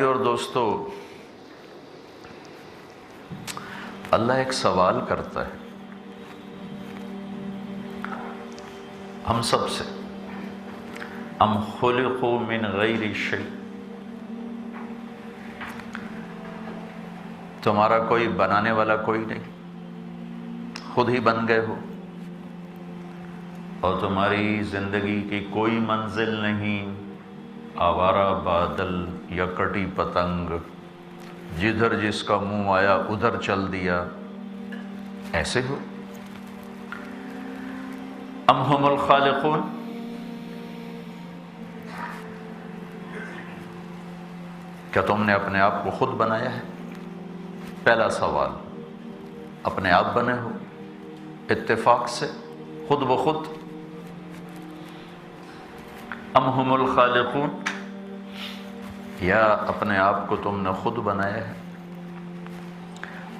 اور دوستو، اللہ ایک سوال کرتا ہے ہم سب سے، ام خلقوا من غیر شیء، تمہارا کوئی بنانے والا کوئی نہیں، خود ہی بن گئے ہو، اور تمہاری زندگی کی کوئی منزل نہیں، آوارہ بادل یا کٹی پتنگ، جدھر جس کا منہ آیا ادھر چل دیا، ایسے ہو؟ ام ہم الخالقون، کیا تم نے اپنے آپ کو خود بنایا ہے؟ پہلا سوال، اپنے آپ بنے ہو اتفاق سے خود بخود؟ ام ہم الخالقون، یا اپنے آپ کو تم نے خود بنایا ہے؟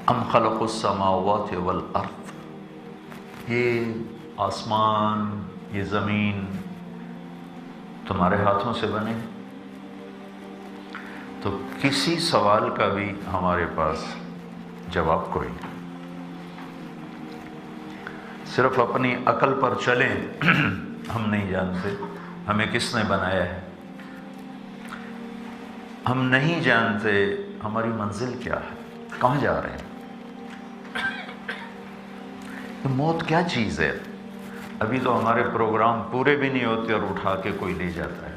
ام خلق السماوات والارض، یہ آسمان یہ زمین تمہارے ہاتھوں سے بنے ہیں؟ تو کسی سوال کا بھی ہمارے پاس جواب کوئی نہیں، صرف اپنی عقل پر چلیں ہم نہیں جانتے ہمیں کس نے بنایا ہے، ہم نہیں جانتے ہماری منزل کیا ہے، کہاں جا رہے ہیں، موت کیا چیز ہے؟ ابھی تو ہمارے پروگرام پورے بھی نہیں ہوتے اور اٹھا کے کوئی لے جاتا ہے۔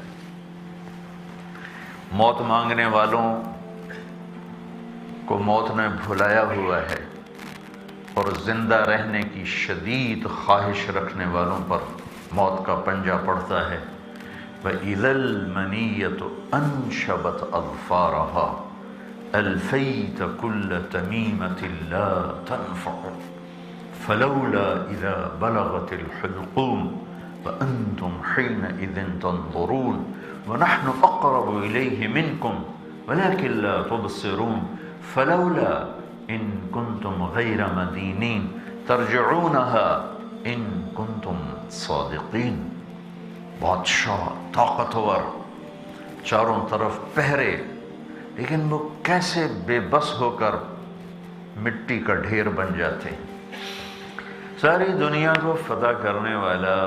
موت مانگنے والوں کو موت نے بھلایا ہوا ہے، اور زندہ رہنے کی شدید خواہش رکھنے والوں پر موت کا پنجہ پڑتا ہے۔ وَإِذَا الْمَنِيَّةُ أَنْشَبَتْ أَظْفَارَهَا أَلْفَيْتَ كُلَّ تَمِيمَةٍ لَا تَنْفَعُ فَلَوْلَا إِذَا بَلَغَتِ الْحُلْقُومَ وَأَنْتُمْ حِينَئِذٍ تَنْظُرُونَ وَنَحْنُ أَقْرَبُ إِلَيْهِ مِنْكُمْ وَلَكِنْ لَا تُبْصِرُونَ فَلَوْلَا إِن كُنْتُمْ غَيْرَ مَدِينِينَ تَرْجِعُونَهَا إِن كُنْتُمْ صَادِقِينَ۔ بادشاہ طاقتور، چاروں طرف پہرے، لیکن وہ کیسے بے بس ہو کر مٹی کا ڈھیر بن جاتے۔ ساری دنیا کو فتح کرنے والا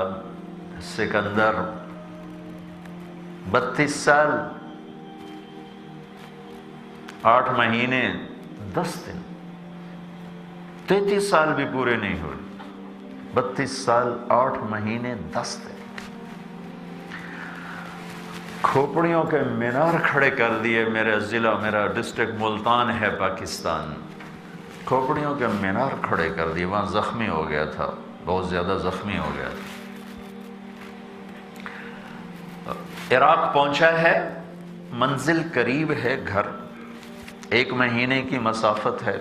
سکندر 32 سال 8 مہینے 10 دن، 33 سال بھی پورے نہیں ہوئے، 32 سال 8 مہینے 10 دن، کھوپڑیوں کے مینار کھڑے کر دیے۔ میرا ضلع، میرا ڈسٹرکٹ ملتان ہے پاکستان، کھوپڑیوں کے مینار کھڑے کر دیے، وہاں زخمی ہو گیا تھا، بہت زیادہ زخمی ہو گیا تھا۔ عراق پہنچا ہے، منزل قریب ہے، گھر 1 مہینے کی مسافت ہے،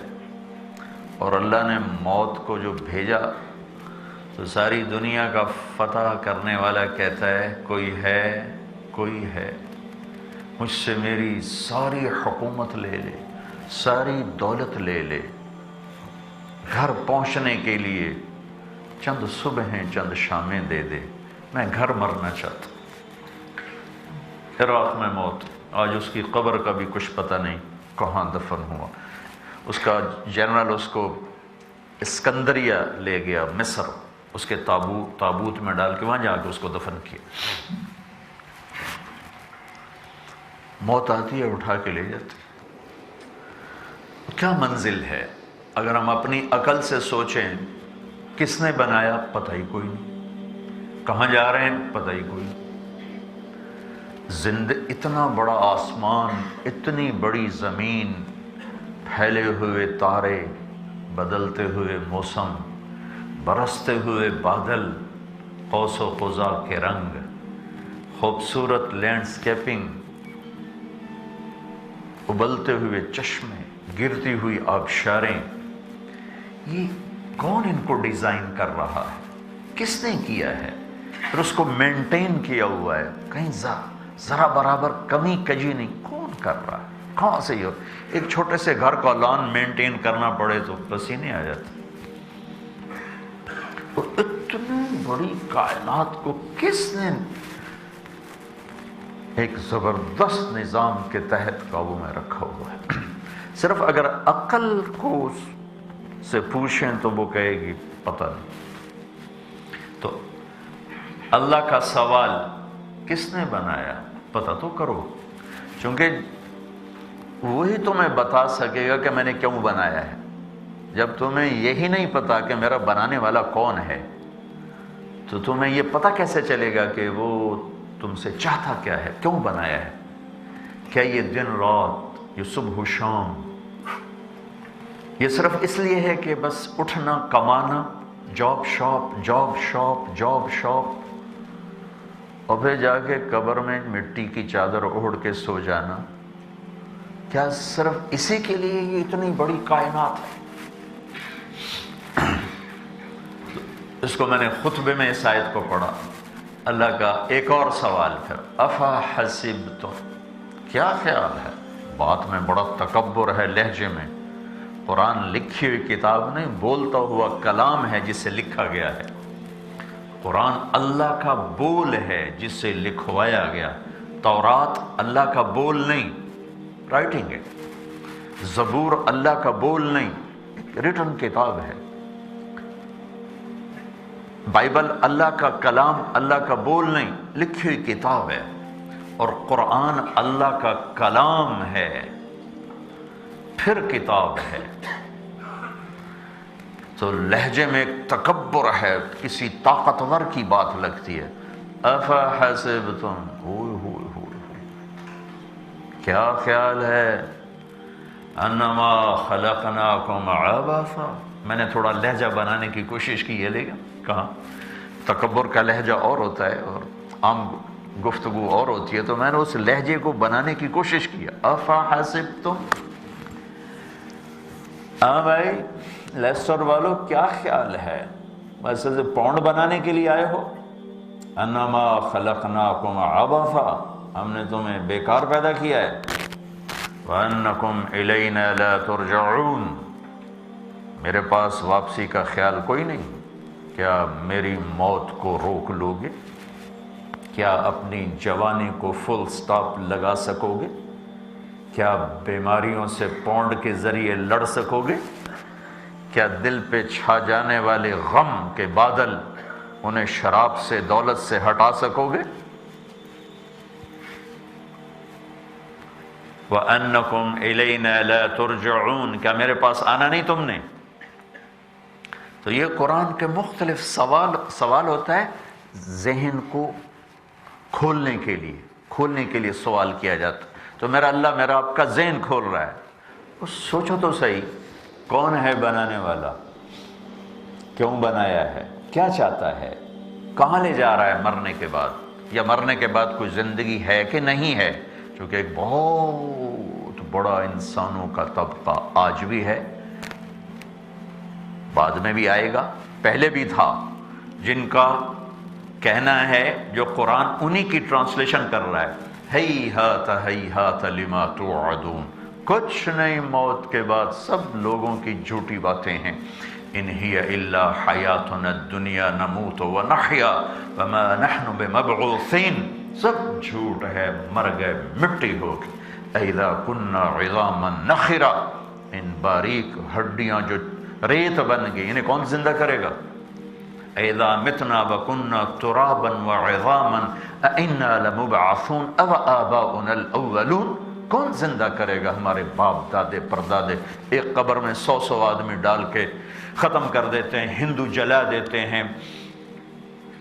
اور اللہ نے موت کو جو بھیجا تو ساری دنیا کا فتح کرنے والا کہتا ہے کوئی ہے مجھ سے میری ساری حکومت لے لے، ساری دولت لے لے، گھر پہنچنے کے لیے چند صبحیں چند شامیں دے دے، میں گھر مرنا چاہتا ہوں۔ عراق میں موت، آج اس کی قبر کا بھی کچھ پتہ نہیں کہاں دفن ہوا۔ اس کا جنرل اس کو اسکندریہ لے گیا، مصر، اس کے تابوت میں ڈال کے وہاں جا کے اس کو دفن کیا۔ موت آتی ہے اٹھا کے لے جاتی۔ کیا منزل ہے؟ اگر ہم اپنی عقل سے سوچیں، کس نے بنایا؟ پتہ ہی کوئی نہیں۔ کہاں جا رہے ہیں؟ پتہ ہی کوئی نہیں۔ اتنا بڑا آسمان، اتنی بڑی زمین، پھیلے ہوئے تارے، بدلتے ہوئے موسم، برستے ہوئے بادل، قوس و قزح کے رنگ، خوبصورت لینڈسکیپنگ، ابلتے ہوئے چشمے، گرتی ہوئی آبشاریں، یہ کون ان کو ڈیزائن کر رہا ہے؟ کس نے کیا ہے؟ پھر اس کو مینٹین کیا ہوا ہے، کہیں ذرا برابر کمی کجی نہیں، کون کر رہا ہے؟ کہاں سے یہ ایک چھوٹے سے گھر کا لان مینٹین کرنا پڑے تو پسینے آ جاتے۔ تو اتنی بڑی کائنات کو کس نے ایک زبردست نظام کے تحت قابو میں رکھا ہوا ہے۔ صرف اگر عقل کو سے پوچھیں تو وہ کہے گی پتہ نہیں۔ تو اللہ کا سوال کس نے بنایا پتہ تو کرو، چونکہ وہی تمہیں بتا سکے گا کہ میں نے کیوں بنایا ہے۔ جب تمہیں یہی نہیں پتا کہ میرا بنانے والا کون ہے تو تمہیں یہ پتہ کیسے چلے گا کہ وہ تم سے چاہتا کیا ہے، کیوں بنایا ہے؟ کیا یہ دن رات، یہ صبح و شام، یہ صرف اس لیے ہے کہ بس اٹھنا، کمانا، جاب شاپ اور پھر جا کے قبر میں مٹی کی چادر اوڑھ کے سو جانا؟ کیا صرف اسی کے لیے یہ اتنی بڑی کائنات ہے؟ اس کو میں نے خطبے میں اس آیت کو پڑھا۔ اللہ کا ایک اور سوال پھر، افا حسبتم، کیا خیال ہے؟ بات میں بڑا تکبر ہے لہجے میں۔ قرآن لکھی ہوئی کتاب نہیں، بولتا ہوا کلام ہے جسے لکھا گیا ہے۔ قرآن اللہ کا بول ہے جسے لکھوایا گیا۔ تورات اللہ کا بول نہیں، رائٹنگ ہے۔ زبور اللہ کا بول نہیں، ریٹن کتاب ہے۔ بائبل اللہ کا کلام، اللہ کا بول نہیں، لکھی ہوئی کتاب ہے۔ اور قرآن اللہ کا کلام ہے، پھر کتاب ہے۔ تو لہجے میں ایک تکبر ہے، کسی طاقتور کی بات لگتی ہے۔ افحسبتم، کیا خیال ہے؟ انما خلقناکم عبثا، میں نے تھوڑا لہجہ بنانے کی کوشش کی ہے، لیکن کہاں تکبر کا لہجہ اور ہوتا ہے اور عام گفتگو اور ہوتی ہے، تو میں نے اس لہجے کو بنانے کی کوشش کی۔ افحسبتم، ہاں بھائی لیسٹر والو کیا خیال ہے؟ بس اسے پونڈ بنانے کے لیے آئے ہو؟ انما خلقناکم عبثا، ہم نے تمہیں بیکار پیدا کیا ہے۔ وانکم الینا لا ترجعون، میرے پاس واپسی کا خیال کوئی نہیں۔ کیا میری موت کو روک لو گے؟ کیا اپنی جوانی کو فل سٹاپ لگا سکو گے؟ کیا بیماریوں سے پونڈ کے ذریعے لڑ سکو گے؟ کیا دل پہ چھا جانے والے غم کے بادل انہیں شراب سے، دولت سے ہٹا سکو گے؟ وَأَنَّكُمْ إِلَيْنَا لَا تُرْجَعُونَ، کیا میرے پاس آنا نہیں تم نے؟ تو یہ قرآن کے مختلف سوال ہوتا ہے، ذہن کو کھولنے کے لیے سوال کیا جاتا ہے۔ تو میرا اللہ میرا آپ کا ذہن کھول رہا ہے۔ وہ سوچو تو صحیح، کون ہے بنانے والا؟ کیوں بنایا ہے؟ کیا چاہتا ہے؟ کہاں لے جا رہا ہے مرنے کے بعد؟ یا مرنے کے بعد کوئی زندگی ہے کہ نہیں ہے؟ چونکہ ایک بہت بڑا انسانوں کا طبقہ آج بھی ہے، بعد میں بھی آئے گا، پہلے بھی تھا، جن کا کہنا ہے، جو قرآن انہی کی ٹرانسلیشن کر رہا ہے، ہیہات ہیہات لما توعدون، کچھ نہیں موت کے بعد، سب لوگوں کی جھوٹی باتیں ہیں۔ ان ہی الا حیاتنا الدنیا نموت ونحیا وما نحن بمبعوثین، سب جھوٹ ہے، مر گئے، مٹی ہو گئی۔ اذا کنا عظاما نخرا، ان باریک ہڈیاں جو ریت بن گئی، انہیں کون زندہ کرے گا؟ اذا متنا وکنا ترابا وعظاما انا لمبعثون او آباؤنا الاولون، کون زندہ کرے گا؟ ہمارے باپ دادے پردادے ایک قبر میں 100 آدمی ڈال کے ختم کر دیتے ہیں، ہندو جلا دیتے ہیں،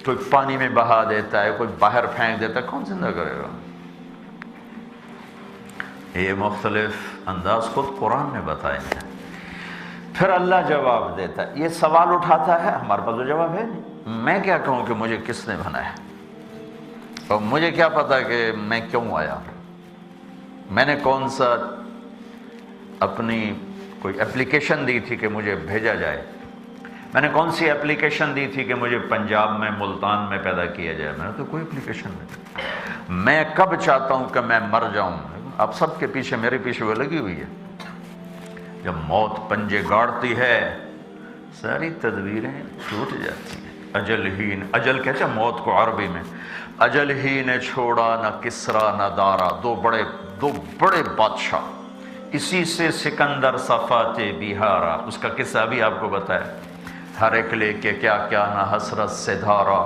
کوئی پانی میں بہا دیتا ہے، کوئی باہر پھینک دیتا ہے، کون زندہ کرے گا؟ یہ مختلف انداز خود قرآن نے بتائے ہیں۔ پھر اللہ جواب دیتا ہے، یہ سوال اٹھاتا ہے، ہمارے پاس تو جواب ہے نہیں۔ میں کیا کہوں کہ مجھے کس نے بنایا، اور مجھے کیا پتا کہ میں کیوں آیا؟ میں نے کون سا اپنی کوئی اپلیکیشن دی تھی کہ مجھے بھیجا جائے؟ میں نے کون سی اپلیکیشن دی تھی کہ مجھے پنجاب میں، ملتان میں پیدا کیا جائے؟ میں نے تو کوئی اپلیکیشن نہیں۔ میں کب چاہتا ہوں کہ میں مر جاؤں؟ اب سب کے پیچھے، میرے پیچھے وہ لگی ہوئی ہے۔ جب موت پنجے گاڑتی ہے، ساری تدبیریں ٹوٹ جاتی ہیں۔ اجل ہین، اجل کہتے ہیں موت کو عربی میں، اجل ہی نے چھوڑا نہ کسرا نہ دارا، دو بڑے بادشاہ، اسی سے سکندر صفات بہارا، اس کا قصہ بھی آپ کو بتایا، ہر ایک لے کے کیا کیا نہ حسرت سے دھارا،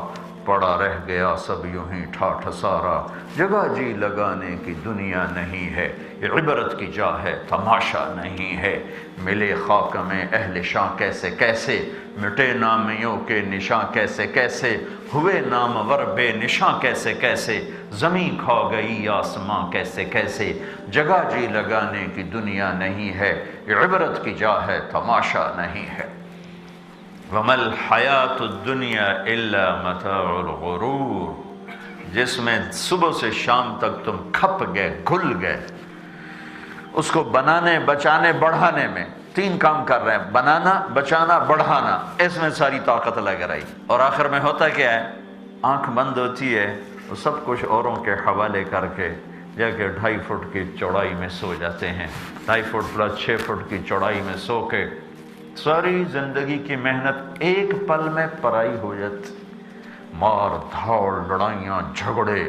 پڑا رہ گیا سب یوں ہی ٹھاٹھ سارا، جگہ جی لگانے کی دنیا نہیں ہے، یہ عبرت کی جا ہے تماشا نہیں ہے، ملے خاک میں اہل شاں کیسے کیسے، مٹے نامیوں کے نشاں کیسے کیسے، ہوئے نامور بے نشاں کیسے کیسے، زمین کھا گئی آسماں کیسے کیسے، جگہ جی لگانے کی دنیا نہیں ہے، یہ عبرت کی جا ہے تماشا نہیں ہے۔ وَمَا الْحَيَاةُ الدُّنْيَا إِلَّا مَتَاعُ الْغُرُورِ، جس میں صبح سے شام تک تم کھپ گئے گھل گئے، اس کو بنانے بچانے بڑھانے میں تین کام کر رہے ہیں، بنانا بچانا بڑھانا، اس میں ساری طاقت لگ رہی، اور آخر میں ہوتا کیا ہے، آنکھ بند ہوتی ہے تو سب کچھ اوروں کے حوالے کر کے جا کے 2.5 فٹ کی چوڑائی میں سو جاتے ہیں، 2.5 فٹ پلس 6 فٹ کی چوڑائی میں سو کے ساری زندگی کی محنت ایک پل میں پرائی ہو جاتی، مار دھاڑ لڑائیاں جھگڑے،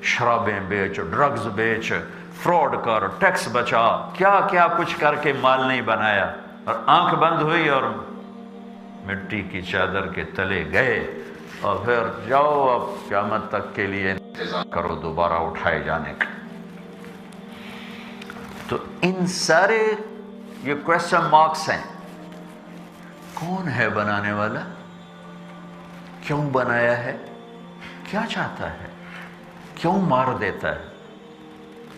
شرابیں بیچ ڈرگز بیچ، فراڈ کر ٹیکس بچا، کیا کیا کچھ کر کے مال نہیں بنایا، اور آنکھ بند ہوئی اور مٹی کی چادر کے تلے گئے، اور پھر جاؤ اب قیامت تک کے لیے انتظار کرو دوبارہ اٹھائے جانے کا۔ تو ان سارے یہ کویسچن مارکس ہیں، کون ہے بنانے والا، کیوں بنایا ہے، کیا چاہتا ہے، کیوں مار دیتا ہے،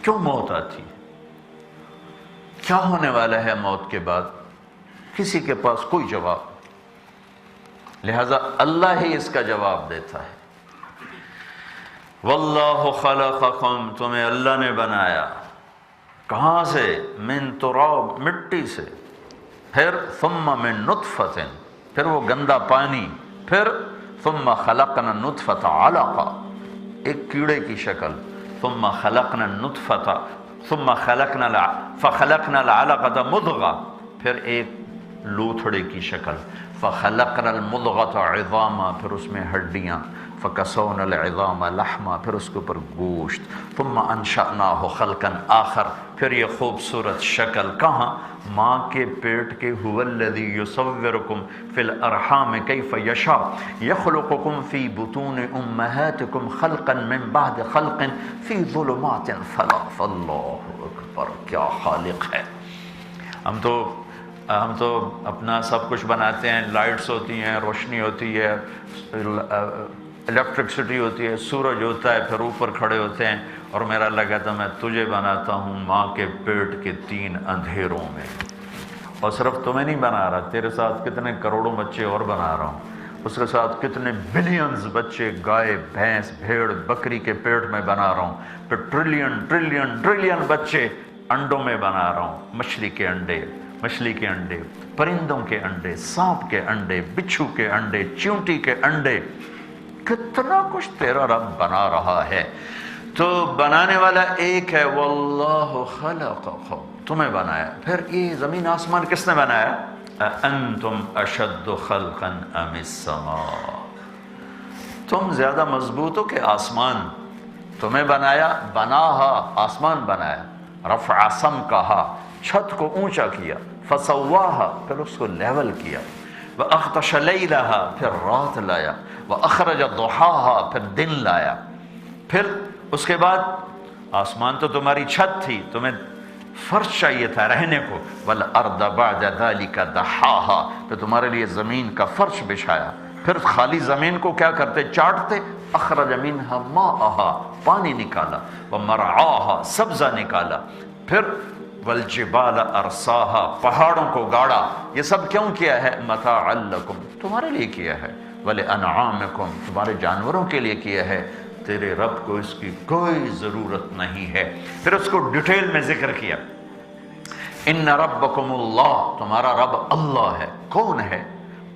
کیوں موت آتی ہے، کیا ہونے والا ہے موت کے بعد، کسی کے پاس کوئی جواب نہیں، لہذا اللہ ہی اس کا جواب دیتا ہے۔ واللہ خلقکم، تمہیں اللہ نے بنایا، کہاں سے، من تراب، مٹی سے، پھر ثم من نطفۃ، پھر وہ گندا پانی، پھر ثم خلقنا النطفۃ علقہ، ایک کیڑے کی شکل، ثم خلقنا النطفۃ ثم فخلقنا العلقۃ مضغہ، پھر ایک لوتھڑے کی شکل، فخلقنا المضغۃ عظاما، پھر اس میں ہڈیاں، فکسونا العظام لحما، پھر اس کے اوپر گوشت، ثم انشأناہ خلقا آخر، پھر یہ خوبصورت شکل کہاں، ماں کے پیٹ کے، هو الذی یصورکم فی الارحام کیف یشاء یخلقکم فی بطون امہاتکم خلقا من بعد خلق فی ظلمات ثلاث، اللہ اکبر، کیا خالق ہے۔ ہم تو اپنا سب کچھ بناتے ہیں، لائٹس ہوتی ہیں، روشنی ہوتی ہے، الیکٹرکسٹی ہوتی ہے، سورج ہوتا ہے، پھر اوپر کھڑے ہوتے ہیں، اور میرا اللہ کہتا میں تجھے بناتا ہوں ماں کے پیٹ کے 3 اندھیروں میں، اور صرف تمہیں نہیں بنا رہا، تیرے ساتھ کتنے کروڑوں بچے اور بنا رہا ہوں، اس کے ساتھ کتنے بلینز بچے گائے بھینس بھیڑ بکری کے پیٹ میں بنا رہا ہوں، پھر ٹریلین بچے انڈوں میں بنا رہا ہوں، مچھلی کے انڈے، پرندوں کے انڈے، سانپ کے انڈے، بچھو کے انڈے، چیونٹی کے انڈے، کتنا کچھ تیرا رب بنا رہا ہے۔ تو بنانے والا ایک ہے، واللہ خلقکم، تمہیں بنایا۔ پھر یہ زمین آسمان کس نے بنایا؟ اَأَنْتُمْ أَشَدُّ خَلْقًا أَمِ السَّمَاءُ، تم زیادہ مضبوط ہو کہ آسمان؟ تمہیں بنایا، بناہا، آسمان بنایا، رفع سمکہا، چھت کو اونچا کیا، فسواہا، پھر اس کو لیول کیا، وَأَغْطَشَ لَيْلَهَا، پھر رات لایا، وَأَخْرَجَ ضُحَاهَا، پھر دن لایا، پھر اس کے بعد آسمان تو تمہاری چھت تھی، تمہیں فرش چاہیے تھا رہنے کو، وَالْأَرْضَ بَعْدَ ذَلِكَ دَحَاهَا، پھر تمہارے لیے زمین کا فرش بچھایا، پھر خالی زمین کو کیا کرتے، چاٹتے، أَخْرَجَ مِنْهَا مَاءَهَا، پانی نکالا، وَمَرْعَاهَا، سبزہ نکالا، پھر والجبال ارساہا، پہاڑوں کو گاڑا، یہ سب کیوں کیا ہے؟ متاعا لکم، تمہارے لیے کیا ہے، ولانعامکم، تمہارے جانوروں کے لیے کیا ہے، تیرے رب کو اس کی کوئی ضرورت نہیں ہے۔ پھر اس کو ڈیٹیل میں ذکر کیا، ان ربکم اللہ، تمہارا رب اللہ ہے، کون ہے؟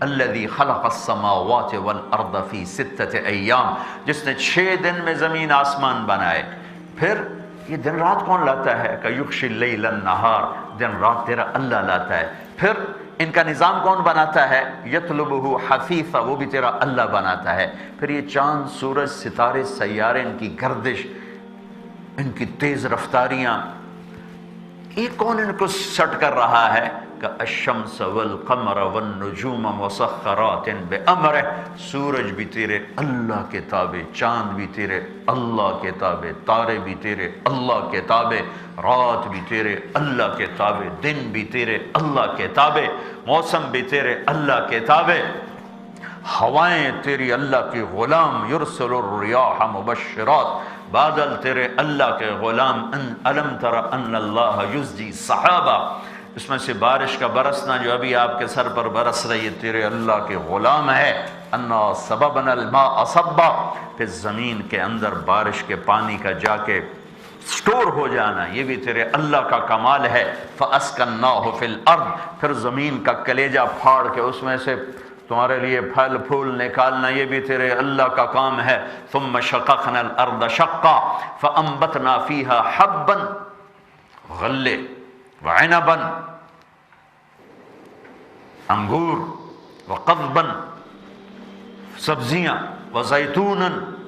الذی خلق السماوات والارض فی 6 ایام، جس نے 6 دن میں زمین آسمان بنائے۔ پھر یہ دن رات کون لاتا ہے؟ کہ یغشی اللیل النہار، دن رات تیرا اللہ لاتا ہے۔ پھر ان کا نظام کون بناتا ہے؟ یطلبہ حفیظا، وہ بھی تیرا اللہ بناتا ہے۔ پھر یہ چاند، سورج، ستارے، سیارے، ان کی گردش، ان کی تیز رفتاریاں، یہ کون ان کو سٹ کر رہا ہے؟ کہ الشمس والقمر والنجوم مسخرات بامرہ، سورج بھی تیرے اللہ کے تابع، چاند بھی تیرے اللہ کے تابع، تارے بھی تیرے اللہ کے تابع، رات بھی تیرے اللہ کے تابع، دن بھی تیرے اللہ کے تابع، موسم بھی تیرے اللہ کے تابع، ہوائیں تیری اللہ کی غلام، یرسل الریاح مبشرات، بادل تیرے اللہ کے غلام، الم تر ان اللہ یزجی صحابہ، اس میں سے بارش کا برسنا جو ابھی آپ کے سر پر برس رہی ہے تیرے اللہ کے غلام ہے۔ انا سببنا الماء صبا، پھر زمین کے اندر بارش کے پانی کا جا کے سٹور ہو جانا، یہ بھی تیرے اللہ کا کمال ہے۔ فاسکناہ فی الارض، پھر زمین کا کلیجہ پھاڑ کے اس میں سے تمہارے لیے پھل پھول نکالنا، یہ بھی تیرے اللہ کا کام ہے۔ ثم شققنا الارض شقا فانبتنا فیہا حبا، غلے وعنبا، انگور، وقضبا، سبزیاں، وزیتونا،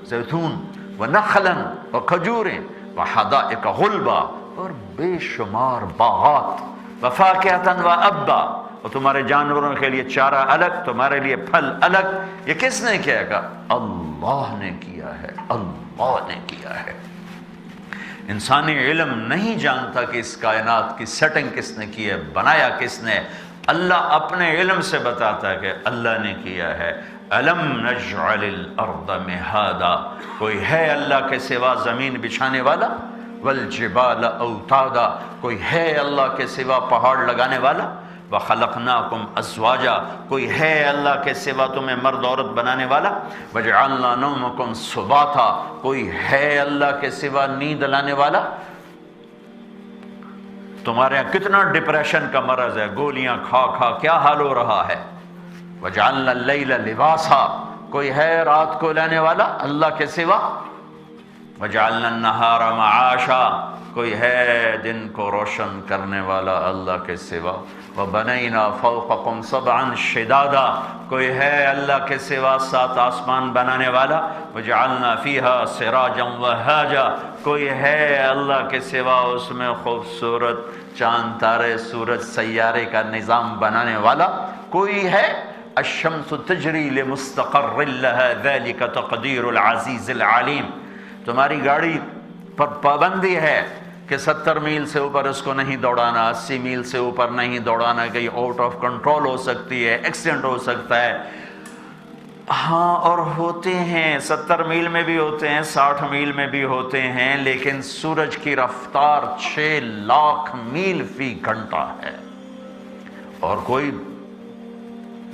زیتون، ونخلا، وکھجوریں، وحدائق غلبا، اور بے شمار باغات، وفاکہتا وابا، اور تمہارے جانوروں کے لیے چارہ الگ، تمہارے لیے پھل الگ۔ یہ کس نے کیا گا؟ اللہ نے کیا ہے، اللہ نے کیا ہے۔ انسانی علم نہیں جانتا کہ اس کائنات کی سیٹنگ کس نے کی ہے، بنایا کس نے۔ اللہ اپنے علم سے بتاتا ہے کہ اللہ نے کیا ہے۔ الم نجعل الارض مہادا، کوئی ہے اللہ کے سوا زمین بچھانے والا؟ والجبال اوتادا، کوئی ہے اللہ کے سوا پہاڑ لگانے والا؟ وخلقناکم ازواجا، کوئی ہے اللہ کے سوا تمہیں مرد عورت بنانے والا؟ وجعلنا نومکم سباتا، کوئی ہے اللہ کے سوا نیند لانے والا؟ تمہارے یہاں کتنا ڈپریشن کا مرض ہے، گولیاں کھا کھا کیا حال ہو رہا ہے۔ وجعلنا اللیل لباسا، کوئی ہے رات کو لانے والا اللہ کے سوا؟ وجعلنا النہار معاشا، کوئی ہے دن کو روشن کرنے والا اللہ کے سوا؟ وبنینا فوقکم سبعا شدادا، کوئی ہے اللہ کے سوا 7 آسمان بنانے والا؟ وجعلنا فیہا سراجا وہاجا، کوئی ہے اللہ کے سوا اس میں خوبصورت چاند، تارے، سورج، سیارے کا نظام بنانے والا؟ کوئی ہے؟ الشمس تجری لمستقر لها ذلک تقدیر العزیز العلیم، تمہاری گاڑی پر پابندی ہے کہ 70 میل سے اوپر اس کو نہیں دوڑانا، 80 میل سے اوپر نہیں دوڑانا، کہیں آؤٹ آف کنٹرول ہو سکتی ہے، ایکسیڈنٹ ہو سکتا ہے۔ ہاں، اور ہوتے ہیں، 70 میل میں بھی ہوتے ہیں، 60 میل میں بھی ہوتے ہیں، لیکن سورج کی رفتار 6 لاکھ میل فی گھنٹہ ہے، اور کوئی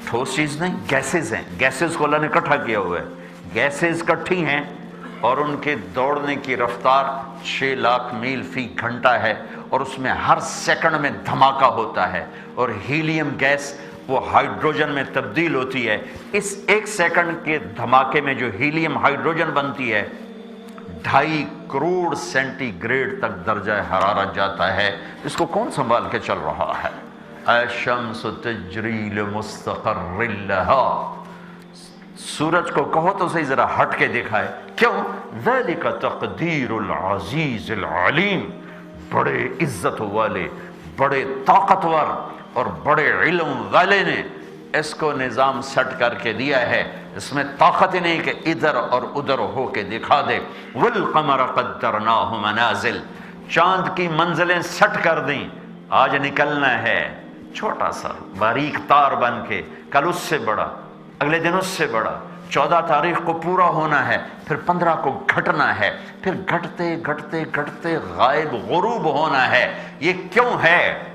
ٹھوس چیز نہیں، گیسز ہیں، گیسز کو اللہ نے اکٹھا کیا ہوا ہے، گیسز اکٹھی ہیں، اور ان کے دوڑنے کی رفتار 6 لاکھ میل فی گھنٹہ ہے، اور اس میں ہر سیکنڈ میں دھماکہ ہوتا ہے، اور ہیلیم گیس وہ ہائیڈروجن میں تبدیل ہوتی ہے۔ اس 1 سیکنڈ کے دھماکے میں جو ہیلیم ہائیڈروجن بنتی ہے، 2.5 کروڑ سینٹی گریڈ تک درجہ حرارت جاتا ہے۔ اس کو کون سنبھال کے چل رہا ہے؟ الشمس تجری لمستقر لها، سورج کو کہو تو صحیح ذرا ہٹ کے دکھائے، کیوں؟ ذالک تقدیر العزیز العلیم، بڑے عزت والے، بڑے طاقتور اور بڑے علم والے نے اس کو نظام سٹ کر کے دیا ہے، اس میں طاقت ہی نہیں کہ ادھر اور ادھر ہو کے دکھا دے۔ والقمر قدرناہ منازل، چاند کی منزلیں سٹ کر دیں، آج نکلنا ہے چھوٹا سا باریک تار بن کے، کل اس سے بڑا، اگلے دن اس سے بڑا، 14 تاریخ کو پورا ہونا ہے، پھر 15 کو گھٹنا ہے، پھر گھٹتے گھٹتے گھٹتے غائب غروب ہونا ہے۔ یہ کیوں ہے؟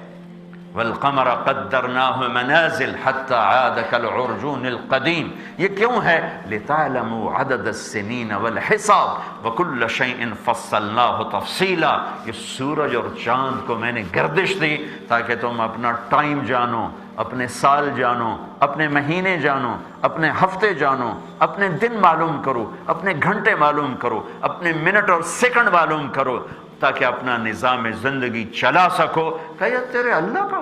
والقمر قدرناہ منازل حتی عاد کالعرجون القدیم، یہ کیوں ہے؟ لتعلموا عدد السنین والحساب وکل شیء فصلناہ تفصیلا، یہ سورج اور چاند کو میں نے گردش دی تاکہ تم اپنا ٹائم جانو، اپنے سال جانو، اپنے مہینے جانو، اپنے ہفتے جانو، اپنے دن معلوم کرو، اپنے گھنٹے معلوم کرو، اپنے منٹ اور سیکنڈ معلوم کرو، تاکہ اپنا نظام زندگی چلا سکو۔ کہ یہ تیرے اللہ کا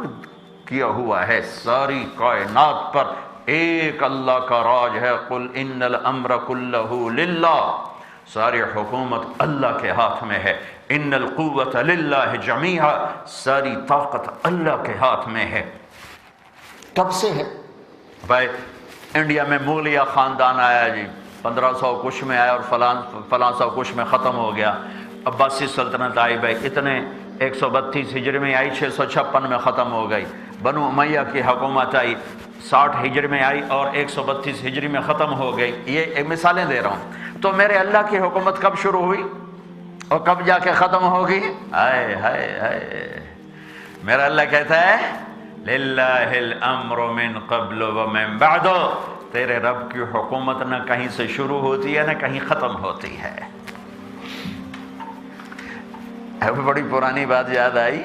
کیا ہوا ہے، ساری کائنات پر ایک اللہ کا راج ہے، قل ان الامر کلہ للہ، ساری حکومت اللہ کے ہاتھ میں ہے، ان القوت للہ جمیعا، ساری طاقت اللہ کے ہاتھ میں ہے۔ کب سے ہے بھائی؟ انڈیا میں مغلیہ خاندان آیا جی، 1500 کچھ میں آیا اور فلاں سو کچھ میں ختم ہو گیا۔ عباسی سلطنت آئی بھائی، اتنے 132 ہجری میں آئی، 656 میں ختم ہو گئی۔ بنو امیہ کی حکومت آئی، 60 ہجری میں آئی اور 132 ہجری میں ختم ہو گئی۔ یہ مثالیں دے رہا ہوں۔ تو میرے اللہ کی حکومت کب شروع ہوئی اور کب جا کے ختم ہوگی؟ ہائے ہائے ہائے، میرا اللہ کہتا ہے للہ الامر من قبل ومن بعد، تیرے رب کی حکومت نہ کہیں سے شروع ہوتی ہے نہ کہیں ختم ہوتی ہے۔ بڑی پرانی بات یاد آئی،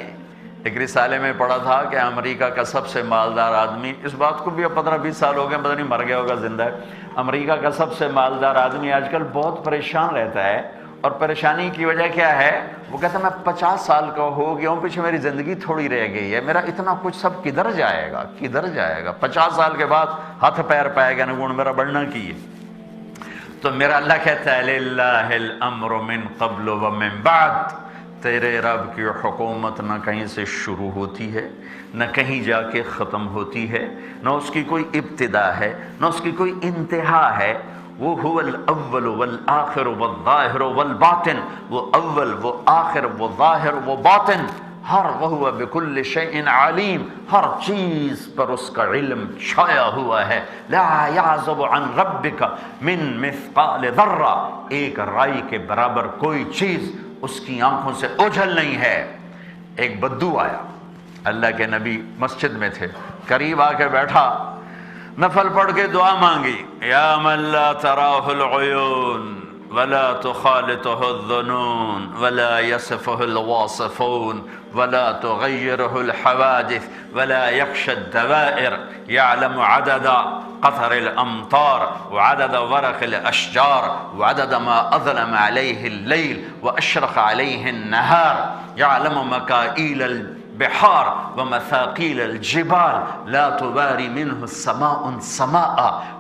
ایک رسالے میں پڑھا تھا کہ امریکہ کا سب سے مالدار آدمی، اس بات کو بھی اب 15-20 سال ہو گئے، پتہ نہیں مر گیا ہوگا زندہ ہے، امریکہ کا سب سے مالدار آدمی آج کل بہت پریشان رہتا ہے، اور پریشانی کی وجہ کیا ہے؟ وہ کہتا ہے میں 50 سال کا ہو گیا ہوں، پیچھے میری زندگی تھوڑی رہ گئی ہے، میرا اتنا کچھ سب کدھر جائے گا، کدھر جائے گا؟ 50 سال کے بعد ہاتھ پیر پائے گا نگون میرا بڑھنا کی ہے۔ تو میرا اللہ کہتا ہے للہ الامر من قبل ومن بعد، تیرے رب کی حکومت نہ کہیں سے شروع ہوتی ہے نہ کہیں جا کے ختم ہوتی ہے، نہ اس کی کوئی ابتدا ہے نہ اس کی کوئی انتہا ہے۔ وہ هو الاول والآخر والظاہر والباطن، وہ اول وہ آخر وہ ظاہر وہ باطن، ہر وہو بکل شیء علیم، ہر چیز پر اس کا علم چھایا ہوا ہے۔ لا یعزب عن ربک من مثقال ذرہ، ایک رائی کے برابر کوئی چیز اس کی آنکھوں سے اوجھل نہیں ہے۔ ایک بدو آیا، اللہ کے نبی مسجد میں تھے، قریب آ کے بیٹھا، نفل پڑھ کے دعا مانگی، یا من لا تراہ العیون ولا تخالطه الظنون ولا يصفه الواصفون ولا تغيره الحوادث ولا يخشى الدوائر، يعلم عدد قطر الأمطار وعدد ورق الأشجار وعدد ما أظلم عليه الليل وأشرق عليه النهار، يعلم مكائيل البحار ومثاقيل الجبال، لا تباري منه السماء سماء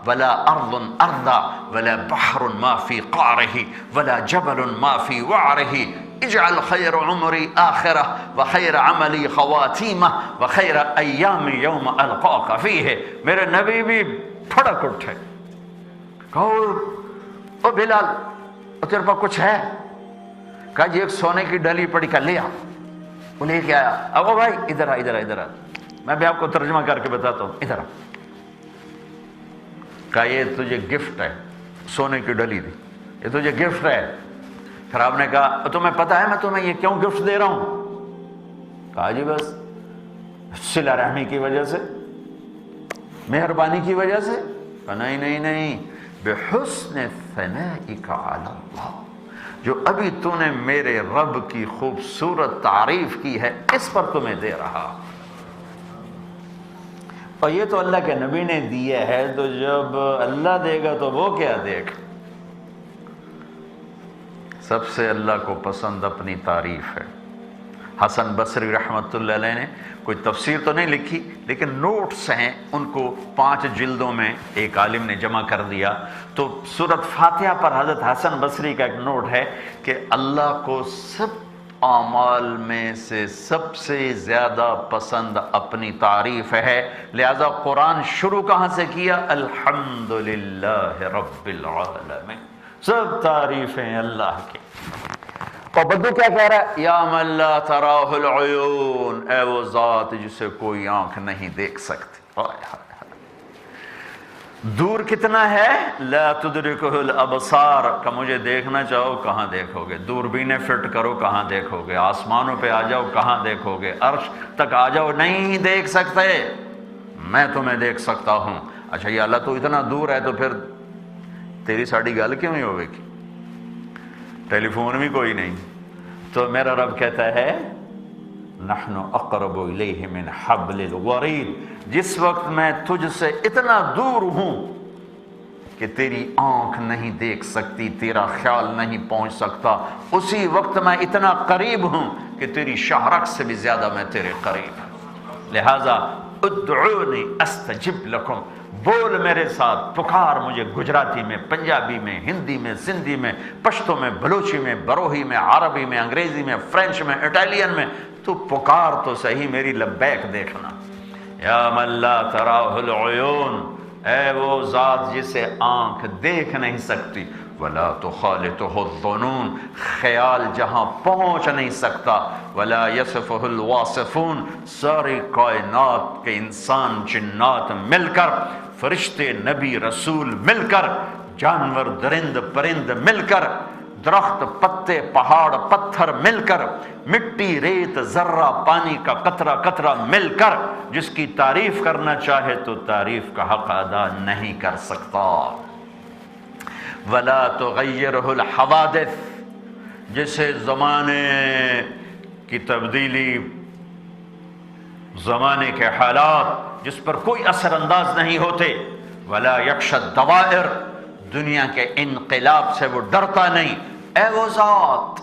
ولا أرض أرضا ولا بحر ما في قعره ولا جبل ما في وعره، اجعل خیر عمری آخرہ وخیر عملی خواتیمہ وخیر ایام یوم القاک فیہ۔ میرے نبی بھی پھڑک اٹھے، کہو او بلال تیرے پاس کچھ ہے؟ کہا جی ایک سونے کی ڈلی پڑی، کا لیا، وہ لے کے آیا۔ اب بھائی ادھر آ ادھر آ ادھر آ، میں بھی آپ کو ترجمہ کر کے بتاتا ہوں، ادھر آ۔ کہا یہ تجھے گفٹ ہے، سونے کی ڈلی دی، یہ تجھے گفٹ ہے۔ پھر آپ نے کہا تمہیں پتہ ہے میں تمہیں یہ کیوں گفٹ دے رہا ہوں؟ کہا جی بس صلہ رحمی کی وجہ سے، مہربانی کی وجہ سے۔ کہا نہیں نہیں نہیں، بحسن ثنائک علی اللہ، جو ابھی تو نے میرے رب کی خوبصورت تعریف کی ہے اس پر تمہیں دے رہا۔ اور یہ تو اللہ کے نبی نے دیا ہے، تو جب اللہ دے گا تو وہ کیا دے گا؟ سب سے اللہ کو پسند اپنی تعریف ہے۔ حسن بصری رحمۃ اللہ علیہ نے کوئی تفسیر تو نہیں لکھی لیکن نوٹس ہیں، ان کو 5 جلدوں میں ایک عالم نے جمع کر دیا۔ تو سورۃ فاتحہ پر حضرت حسن بصری کا ایک نوٹ ہے کہ اللہ کو سب اعمال میں سے سب سے زیادہ پسند اپنی تعریف ہے، لہذا قرآن شروع کہاں سے کیا؟ الحمدللہ رب العالمین، سب تعریفیں اللہ کی۔ اور بدو کیا کہہ رہا ہے؟ یا من لا تراہ العیون، اے وہ ذات جسے کوئی آنکھ نہیں دیکھ سکتی۔ دور کتنا ہے؟ لا تدرکہ الابصار، کہ مجھے دیکھنا چاہو کہاں دیکھو گے؟ دوربینیں فٹ کرو کہاں دیکھو گے؟ آسمانوں پہ آ جاؤ کہاں دیکھو گے؟ عرش تک آ جاؤ نہیں دیکھ سکتے، میں تمہیں دیکھ سکتا ہوں۔ اچھا یہ اللہ تو اتنا دور ہے تو پھر تیری ساڑی گل کیوں ہی ہوئے گی؟ ٹیلی فون بھی کوئی نہیں۔ تو میرا رب کہتا ہے نحن اقرب الیہ من حبل الورید، جس وقت میں تجھ سے اتنا دور ہوں کہ تیری آنکھ نہیں دیکھ سکتی، تیرا خیال نہیں پہنچ سکتا، اسی وقت میں اتنا قریب ہوں کہ تیری شاہرگ سے بھی زیادہ میں تیرے قریب ہوں۔ لہذا ادعونی استجب لکم، بول میرے ساتھ، پکار مجھے گجراتی میں، پنجابی میں، ہندی میں، سندھی میں، پشتو میں، بلوچی میں، بروہی میں، عربی میں، انگریزی میں، فرینچ میں، اٹالین میں، تو پکار تو صحیح میری لبیک دیکھنا۔ یا من لا تراہ العیون، اے وہ ذات جسے آنکھ دیکھ نہیں سکتی، ولا تخالطہ الظنون، خیال جہاں پہنچ نہیں سکتا، ولا یصفہ الواصفون، ساری کائنات کے انسان جنات مل کر، فرشتے نبی رسول مل کر، جانور درند پرند مل کر، درخت پتے پہاڑ پتھر مل کر، مٹی ریت ذرہ پانی کا قطرہ قطرہ مل کر جس کی تعریف کرنا چاہے تو تعریف کا حق ادا نہیں کر سکتا۔ ولا تغیرہ الحوادث، جسے زمانے کی تبدیلی، زمانے کے حالات جس پر کوئی اثر انداز نہیں ہوتے، ولا یخشی الدوائر، دنیا کے انقلاب سے وہ ڈرتا نہیں، اے وہ ذات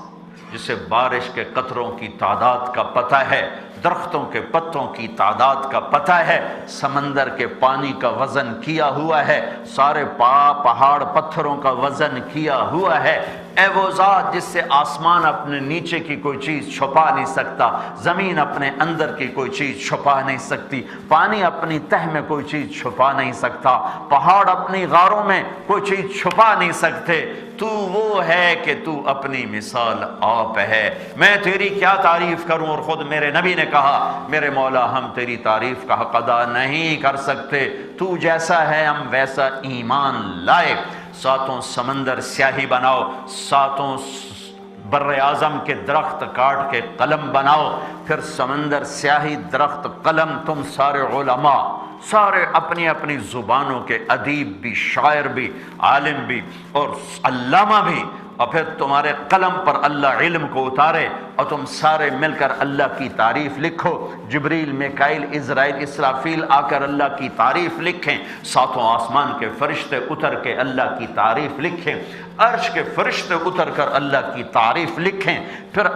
جسے بارش کے قطروں کی تعداد کا پتہ ہے، درختوں کے پتوں کی تعداد کا پتہ ہے، سمندر کے پانی کا وزن کیا ہوا ہے، سارے پہاڑ پتھروں کا وزن کیا ہوا ہے، اے وہ ذات جس سے آسمان اپنے نیچے کی کوئی چیز چھپا نہیں سکتا، زمین اپنے اندر کی کوئی چیز چھپا نہیں سکتی، پانی اپنی تہ میں کوئی چیز چھپا نہیں سکتا، پہاڑ اپنی غاروں میں کوئی چیز چھپا نہیں سکتے، تو وہ ہے کہ تو اپنی مثال آپ ہے، میں تیری کیا تعریف کروں؟ اور خود میرے نبی نے کہا میرے مولا ہم تیری تعریف کا حق ادا نہیں کر سکتے، تو جیسا ہے ہم ویسا ایمان لائے۔ ساتوں سمندر سیاہی بناؤ، ساتوں بر اعظم کے درخت کاٹ کے قلم بناؤ، پھر سمندر سیاہی درخت قلم، تم سارے علماء، سارے اپنی اپنی زبانوں کے ادیب بھی، شاعر بھی، عالم بھی اور علامہ بھی، اور پھر تمہارے قلم پر اللہ علم کو اتارے اور تم سارے مل کر اللہ کی تعریف لکھو، جبریل، میکائیل، اسرائیل، اسرافیل آ کر اللہ کی تعریف لکھیں، ساتوں آسمان کے فرشتے اتر کے اللہ کی تعریف لکھیں، عرش کے فرشتے اتر کر اللہ کی تعریف لکھیں، پھر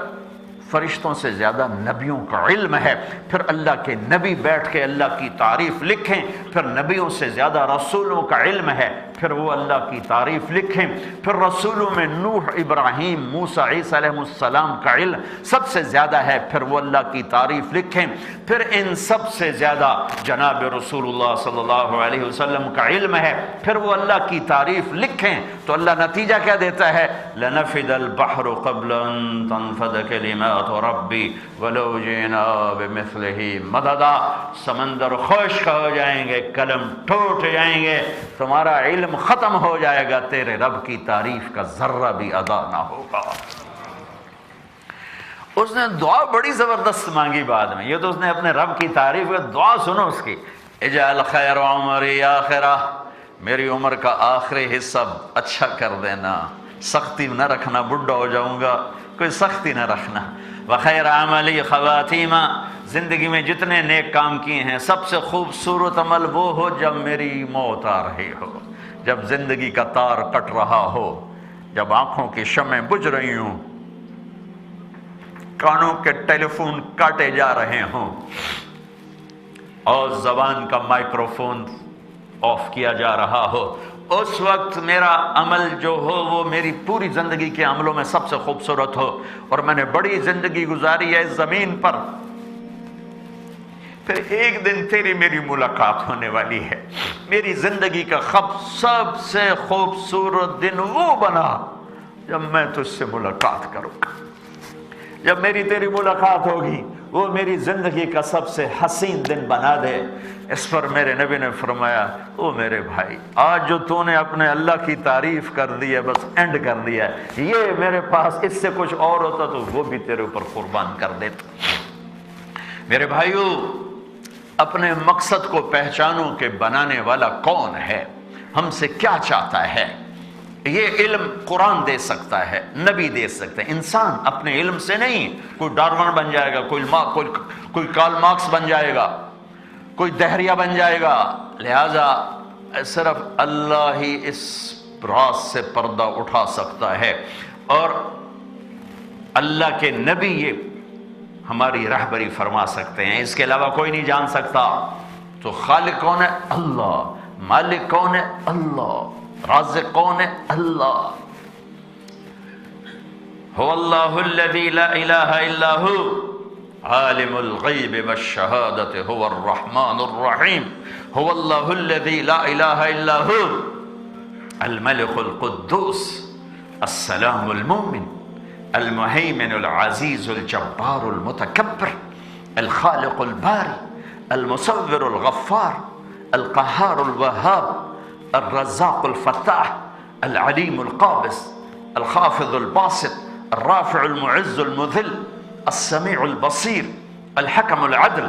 فرشتوں سے زیادہ نبیوں کا علم ہے، پھر اللہ کے نبی بیٹھ کے اللہ کی تعریف لکھیں، پھر نبیوں سے زیادہ رسولوں کا علم ہے، پھر وہ اللہ کی تعریف لکھیں، پھر رسولوں میں نوح، ابراہیم، موسیٰ، عیسیٰ علیہ السلام کا علم سب سے زیادہ ہے، پھر وہ اللہ کی تعریف لکھیں، پھر ان سب سے زیادہ جناب رسول اللہ صلی اللہ علیہ وسلم کا علم ہے، پھر وہ اللہ کی تعریف لکھیں، تو اللہ نتیجہ کیا دیتا ہے؟ لنفد البحر قبل ان تنفد کلمات ربی ولو جئنا بمثلہ مددا، سمندر خشک ہو جائیں گے، قلم ٹوٹ جائیں گے، تمہارا علم ختم ہو جائے گا، تیرے رب کی تعریف کا ذرہ بھی ادا نہ ہوگا۔ اس نے دعا بڑی زبردست مانگی بعد میں، یہ تو اس نے اپنے رب کی تعریف کا دعا سنو اس کی، اجعل خیر عمری آخرہ، میری عمر کا آخری حصہ اچھا کر دینا، سختی نہ رکھنا، بڈھا ہو جاؤں گا، کوئی سختی نہ رکھنا، وخیر عملی خواتیمہ، زندگی میں جتنے نیک کام کیے ہیں سب سے خوبصورت عمل وہ ہو جب میری موت آ رہی ہو، جب زندگی کا تار کٹ رہا ہو، جب آنکھوں کی شمعیں بجھ رہی ہوں، کانوں کے ٹیلی فون کاٹے جا رہے ہوں اور زبان کا مائکروفون آف کیا جا رہا ہو، اس وقت میرا عمل جو ہو وہ میری پوری زندگی کے عملوں میں سب سے خوبصورت ہو، اور میں نے بڑی زندگی گزاری ہے اس زمین پر، پھر ایک دن تیری میری ملاقات ہونے والی ہے، میری زندگی کا سب سے خوبصورت دن وہ بنا جب میں تجھ سے ملاقات کروں گا، جب میری تیری ملاقات ہوگی وہ میری زندگی کا سب سے حسین دن بنا دے۔ اس پر میرے نبی نے فرمایا، او میرے بھائی، آج جو تو نے اپنے اللہ کی تعریف کر دی ہے، بس اینڈ کر دیا ہے، یہ میرے پاس اس سے کچھ اور ہوتا تو وہ بھی تیرے اوپر قربان کر دیتا۔ میرے بھائیو، اپنے مقصد کو پہچانو کہ بنانے والا کون ہے، ہم سے کیا چاہتا ہے۔ یہ علم قرآن دے سکتا ہے، نبی دے سکتے ہیں، انسان اپنے علم سے نہیں، کوئی ڈارون بن جائے گا، کوئی کارل مارکس بن جائے گا، کوئی دہریہ بن جائے گا، لہذا صرف اللہ ہی اس راز سے پردہ اٹھا سکتا ہے، اور اللہ کے نبی یہ ہماری رہبری فرما سکتے ہیں، اس کے علاوہ کوئی نہیں جان سکتا۔ تو خالق کون ہے؟ اللہ۔ مالک کون ہے؟ اللہ۔ رازق کون ہے؟ اللہ۔ هو اللہ الذی لا الہ الا هو عالم الغیب والشہادة هو الرحمن الرحیم۔ هو اللہ الذی لا الہ الا هو الملك القدوس السلام المؤمن المهيمن العزيز الجبار المتكبر الخالق الباري المصور الغفار القهار الوهاب الرزاق الفتاح العليم القابض الخافض الباسط الرافع المعز المذل السميع البصير الحكم العدل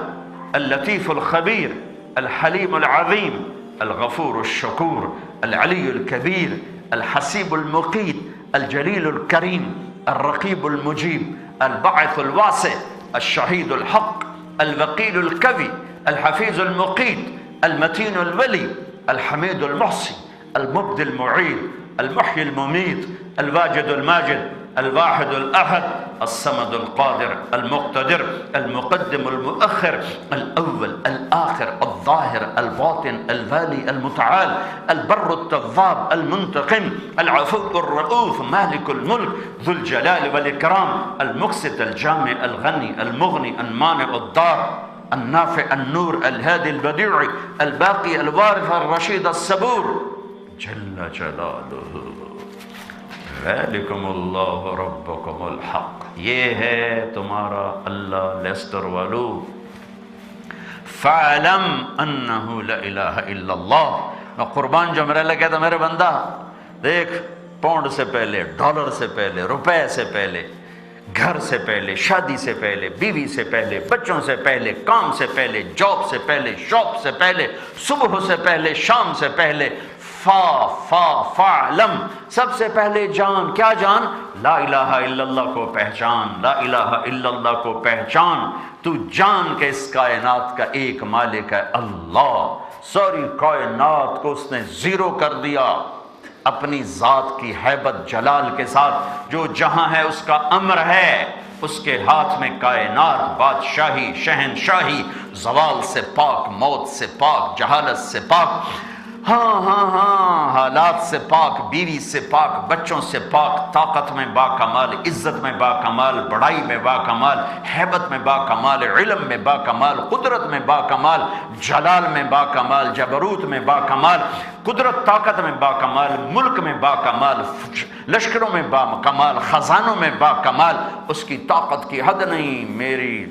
اللطيف الخبير الحليم العظيم الغفور الشكور العلي الكبير الحسيب المقيت الجليل الكريم الرقيب المجيب الباعث الواسع الشهيد الحق الوكيل القوي الحفيظ المقيت المتين الولي الحميد المحصي المبدي المعيد المحيي المميت الواجد الماجد الواحد الأحد الصمد القادر المقتدر المقدم المؤخر الأول الآخر الظاهر الباطن الوالي المتعال البر التواب المنتقم العفو الرؤوف مالك الملك ذو الجلال والإكرام المقسط الجامع الغني المغني المانع الضار النافع النور الهادي البديع الباقي الوارث الرشيد الصبور جل جلاله ذالکم اللہ ربکم الحق۔ یہ ہے تمہارا اللہ لیسٹر والو۔ فَعْلَمْ أَنَّهُ لَا إِلَهَ إِلَّا اللَّهُ۔ میں قربان جو میرے لگے تھا، میرے بندہ دیکھ، پاؤنڈ سے پہلے، ڈالر سے پہلے، روپے سے پہلے، گھر سے پہلے، شادی سے پہلے، بیوی سے پہلے، بچوں سے پہلے، کام سے پہلے، جاب سے پہلے، شاپ سے پہلے، صبح سے پہلے، شام سے پہلے، فعلم، سب سے پہلے جان، کیا جان؟ لا الہ الا اللہ کو پہچان، لا الہ الا اللہ کو پہچان۔ تو جان کہ اس کائنات کا ایک مالک ہے اللہ، ساری کائنات کو اس نے زیرو کر دیا اپنی ذات کی ہیبت جلال کے ساتھ۔ جو جہاں ہے اس کا امر ہے، اس کے ہاتھ میں کائنات، بادشاہی، شہنشاہی، زوال سے پاک، موت سے پاک، جہالت سے پاک، حالات سے پاک، بیوی سے پاک، بچوں سے پاک، طاقت میں با کمال، عزت میں با کمال، بڑائی میں با کمال، ہیبت میں با کمال، علم میں با کمال، قدرت میں با کمال، جلال میں با کمال، جبروت میں با کمال، قدرت طاقت میں با کمال، ملک میں با کمال، لشکروں میں با کمال، خزانوں میں با کمال۔ اس کی طاقت کی حد نہیں، میری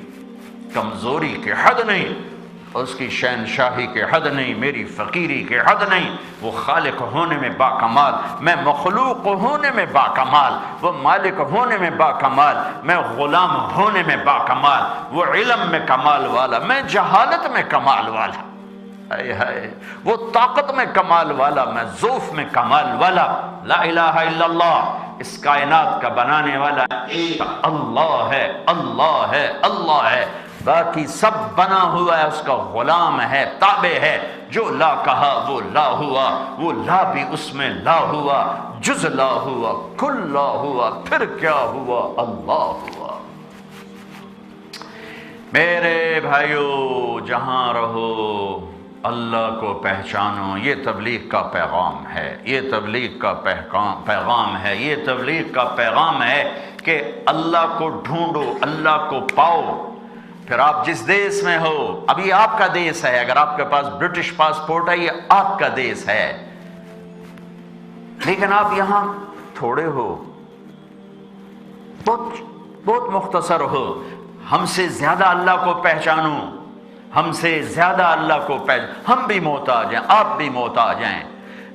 کمزوری کی حد نہیں، اس کی شہنشاہی کے حد نہیں، میری فقیری کے حد نہیں۔ وہ خالق ہونے میں با کمال، میں مخلوق ہونے میں با کمال، وہ مالک ہونے میں با کمال، میں غلام ہونے میں با کمال، وہ علم میں کمال والا، میں جہالت میں کمال والا، ہائے ہائے، وہ طاقت میں کمال والا، میں ذوف میں کمال والا۔ لا الہ الا اللہ، اس کائنات کا بنانے والا ایک اللہ ہے، اللہ ہے، اللہ ہے، باقی سب بنا ہوا ہے، اس کا غلام ہے، تابع ہے۔ جو لا کہا وہ لا ہوا، وہ لا بھی اس میں لا ہوا، جز لا ہوا، کل لا ہوا، پھر کیا ہوا؟ اللہ ہوا۔ میرے بھائیو، جہاں رہو اللہ کو پہچانو، یہ تبلیغ کا پیغام ہے، یہ تبلیغ کا پیغام ہے، یہ تبلیغ کا پیغام ہے کہ اللہ کو ڈھونڈو، اللہ کو پاؤ۔ پھر آپ جس دیس میں ہو، ابھی آپ کا دیس ہے، اگر آپ کے پاس برٹش پاسپورٹ ہے، یہ آپ کا دیس ہے، لیکن آپ یہاں تھوڑے ہو، بہت مختصر ہو۔ ہم سے زیادہ اللہ کو پہچانو، ہم سے زیادہ اللہ کو ہم بھی محتاج ہیں، آپ بھی محتاج ہیں،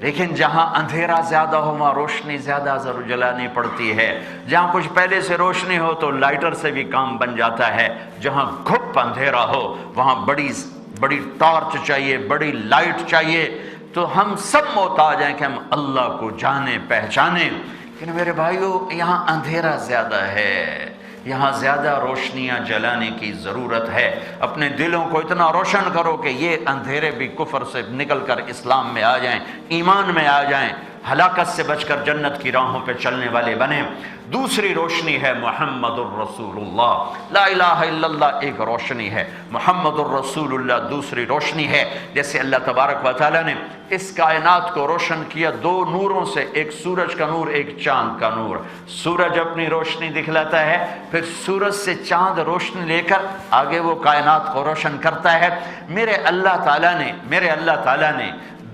لیکن جہاں اندھیرا زیادہ ہو وہاں روشنی زیادہ ضرور جلانی پڑتی ہے۔ جہاں کچھ پہلے سے روشنی ہو تو لائٹر سے بھی کام بن جاتا ہے، جہاں گھپ اندھیرا ہو وہاں بڑی ٹارچ چاہیے، بڑی لائٹ چاہیے۔ تو ہم سب محتاج ہیں کہ ہم اللہ کو جانیں، پہچانیں، لیکن میرے بھائیو یہاں اندھیرا زیادہ ہے، یہاں زیادہ روشنیاں جلانے کی ضرورت ہے۔ اپنے دلوں کو اتنا روشن کرو کہ یہ اندھیرے بھی کفر سے نکل کر اسلام میں آ جائیں، ایمان میں آ جائیں۔ ہلاکت سے بچ کر جنت کی راہوں پہ چلنے والے بنے۔ دوسری روشنی ہے محمد الرسول اللہ، لا الہ الا اللہ ایک روشنی ہے، محمد الرسول اللہ دوسری روشنی ہے۔ جیسے اللہ تبارک و تعالیٰ نے اس کائنات کو روشن کیا دو نوروں سے، ایک سورج کا نور، ایک چاند کا نور۔ سورج اپنی روشنی دکھلاتا ہے، پھر سورج سے چاند روشنی لے کر آگے وہ کائنات کو روشن کرتا ہے۔ میرے اللہ تعالیٰ نے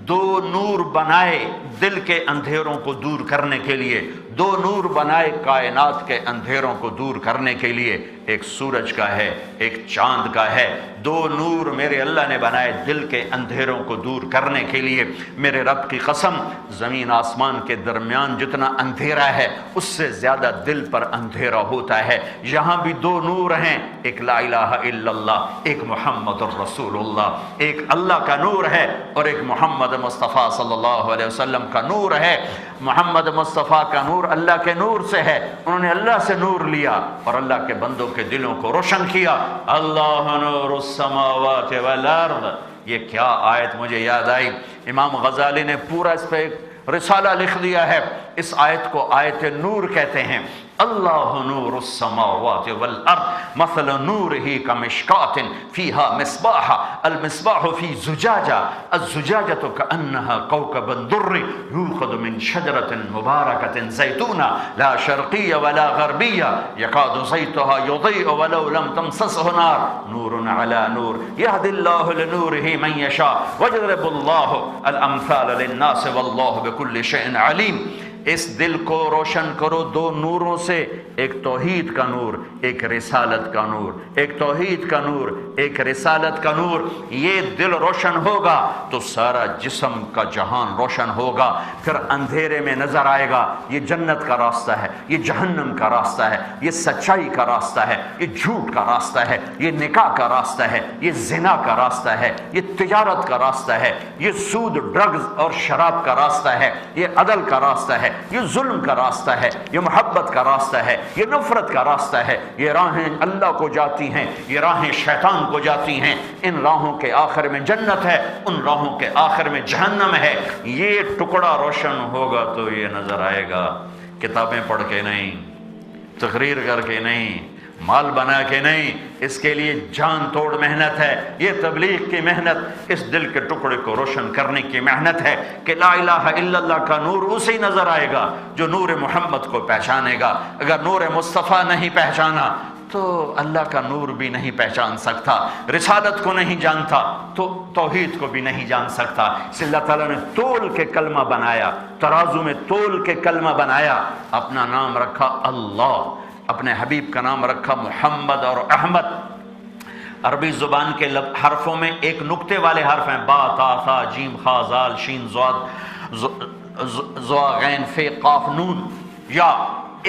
دو نور بنائے دل کے اندھیروں کو دور کرنے کے لیے، دو نور بنائے کائنات کے اندھیروں کو دور کرنے کے لیے، ایک سورج کا ہے، ایک چاند کا ہے۔ دو نور میرے اللہ نے بنائے دل کے اندھیروں کو دور کرنے کے لیے۔ میرے رب کی قسم، زمین آسمان کے درمیان جتنا اندھیرا ہے اس سے زیادہ دل پر اندھیرا ہوتا ہے۔ یہاں بھی دو نور ہیں، ایک لا الہ الا اللہ، ایک محمد الرسول اللہ۔ ایک اللہ کا نور ہے اور ایک محمد مصطفیٰ صلی اللہ علیہ وسلم کا نور ہے۔ محمد مصطفیٰ کا نور اللہ کے نور سے ہے، انہوں نے اللہ سے نور لیا اور اللہ کے بندوں کے دلوں کو روشن کیا۔ اللہ نور السماوات والارض، یہ کیا آیت مجھے یاد آئی، امام غزالی نے پورا اس پہ ایک رسالہ لکھ دیا ہے۔ اس آیت کو آیت نور کہتے ہیں۔ اللہ نور السماوات والارض مثل نورہ کمشکاۃ فیہا مصباح، المصباح فی زجاجہ، الزجاجۃ کأنہا کوکب درّی یوقد من شجرۃ مبارکۃ زیتونہ لا شرقیہ ولا غربیہ یکاد زیتہا یضیء ولو لم تمسسہ نار نور علی نور یہدی اللہ لنورہ من یشاء ویضرب اللہ الامثال للناس واللہ بکل شیء علیم۔ اس دل کو روشن کرو دو نوروں سے، ایک توحید کا نور، ایک رسالت کا نور، ایک توحید کا نور، ایک رسالت کا نور۔ یہ دل روشن ہوگا تو سارا جسم کا جہان روشن ہوگا، پھر اندھیرے میں نظر آئے گا یہ جنت کا راستہ ہے، یہ جہنم کا راستہ ہے، یہ سچائی کا راستہ ہے، یہ جھوٹ کا راستہ ہے، یہ نکاح کا راستہ ہے، یہ زنا کا راستہ ہے، یہ تجارت کا راستہ ہے، یہ سود، ڈرگز اور شراب کا راستہ ہے، یہ عدل کا راستہ ہے، یہ ظلم کا راستہ ہے، یہ محبت کا راستہ ہے، یہ نفرت کا راستہ ہے۔ یہ راہیں اللہ کو جاتی ہیں، یہ راہیں شیطان کو جاتی ہیں۔ ان راہوں کے آخر میں جنت ہے، ان راہوں کے آخر میں جہنم ہے۔ یہ ٹکڑا روشن ہوگا تو یہ نظر آئے گا، کتابیں پڑھ کے نہیں، تقریر کر کے نہیں، مال بنا کے نہیں، اس کے لیے جان توڑ محنت ہے۔ یہ تبلیغ کی محنت، اس دل کے ٹکڑے کو روشن کرنے کی محنت ہے کہ لا الہ الا اللہ کا نور اسے نظر آئے گا جو نور محمد کو پہچانے گا۔ اگر نور مصطفیٰ نہیں پہچانا تو اللہ کا نور بھی نہیں پہچان سکتا، رسالت کو نہیں جانتا تو توحید کو بھی نہیں جان سکتا۔ اس لیے اللہ تعالیٰ نے تول کے کلمہ بنایا، ترازو میں تول کے کلمہ بنایا، اپنا نام رکھا اللہ، اپنے حبیب کا نام رکھا محمد اور احمد۔ عربی زبان کے حرفوں میں ایک نقطے والے حرف ہیں، با، تا، ثا، جیم، خا، زال، شین، زوا، غین، فے، قاف، نون، یا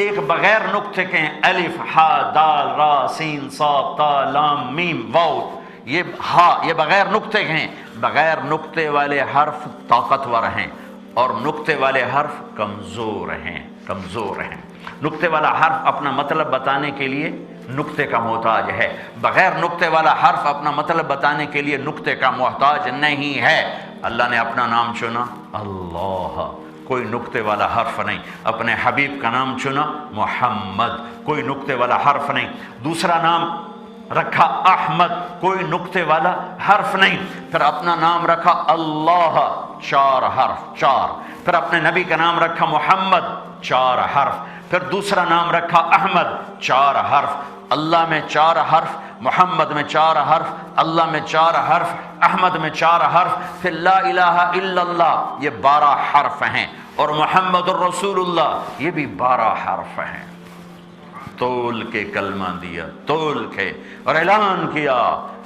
ایک بغیر نقطے کے ہیں، الف، ہا، دال، را، سین، صاد، تا، لام، میم، واو، یہ ہا، یہ بغیر نقطے کے ہیں۔ بغیر نقطے والے حرف طاقتور ہیں اور نقطے والے حرف کمزور ہیں، کمزور ہیں۔ نقطے والا حرف اپنا مطلب بتانے کے لیے نقطے کا محتاج ہے، بغیر نقطے والا حرف اپنا مطلب بتانے کے لیے نقطے کا محتاج نہیں ہے۔ اللہ نے اپنا نام چنا اللہ، کوئی نقطے والا حرف نہیں۔ اپنے حبیب کا نام چنا محمد، کوئی نقطے والا حرف نہیں۔ دوسرا نام رکھا احمد، کوئی نقطے والا حرف نہیں۔ پھر اپنا نام رکھا اللہ، چار حرف، چار۔ پھر اپنے نبی کا نام رکھا محمد، چار حرف۔ پھر دوسرا نام رکھا احمد، چار حرف۔ اللہ میں چار حرف، محمد میں چار حرف، اللہ میں چار حرف، احمد میں چار حرف، پھر لا الہ الا اللہ یہ 12 حرف ہیں، اور محمد الرسول اللہ یہ بھی 12 حرف ہیں۔ تول کے کلمہ دیا، تول کے، اور اعلان کیا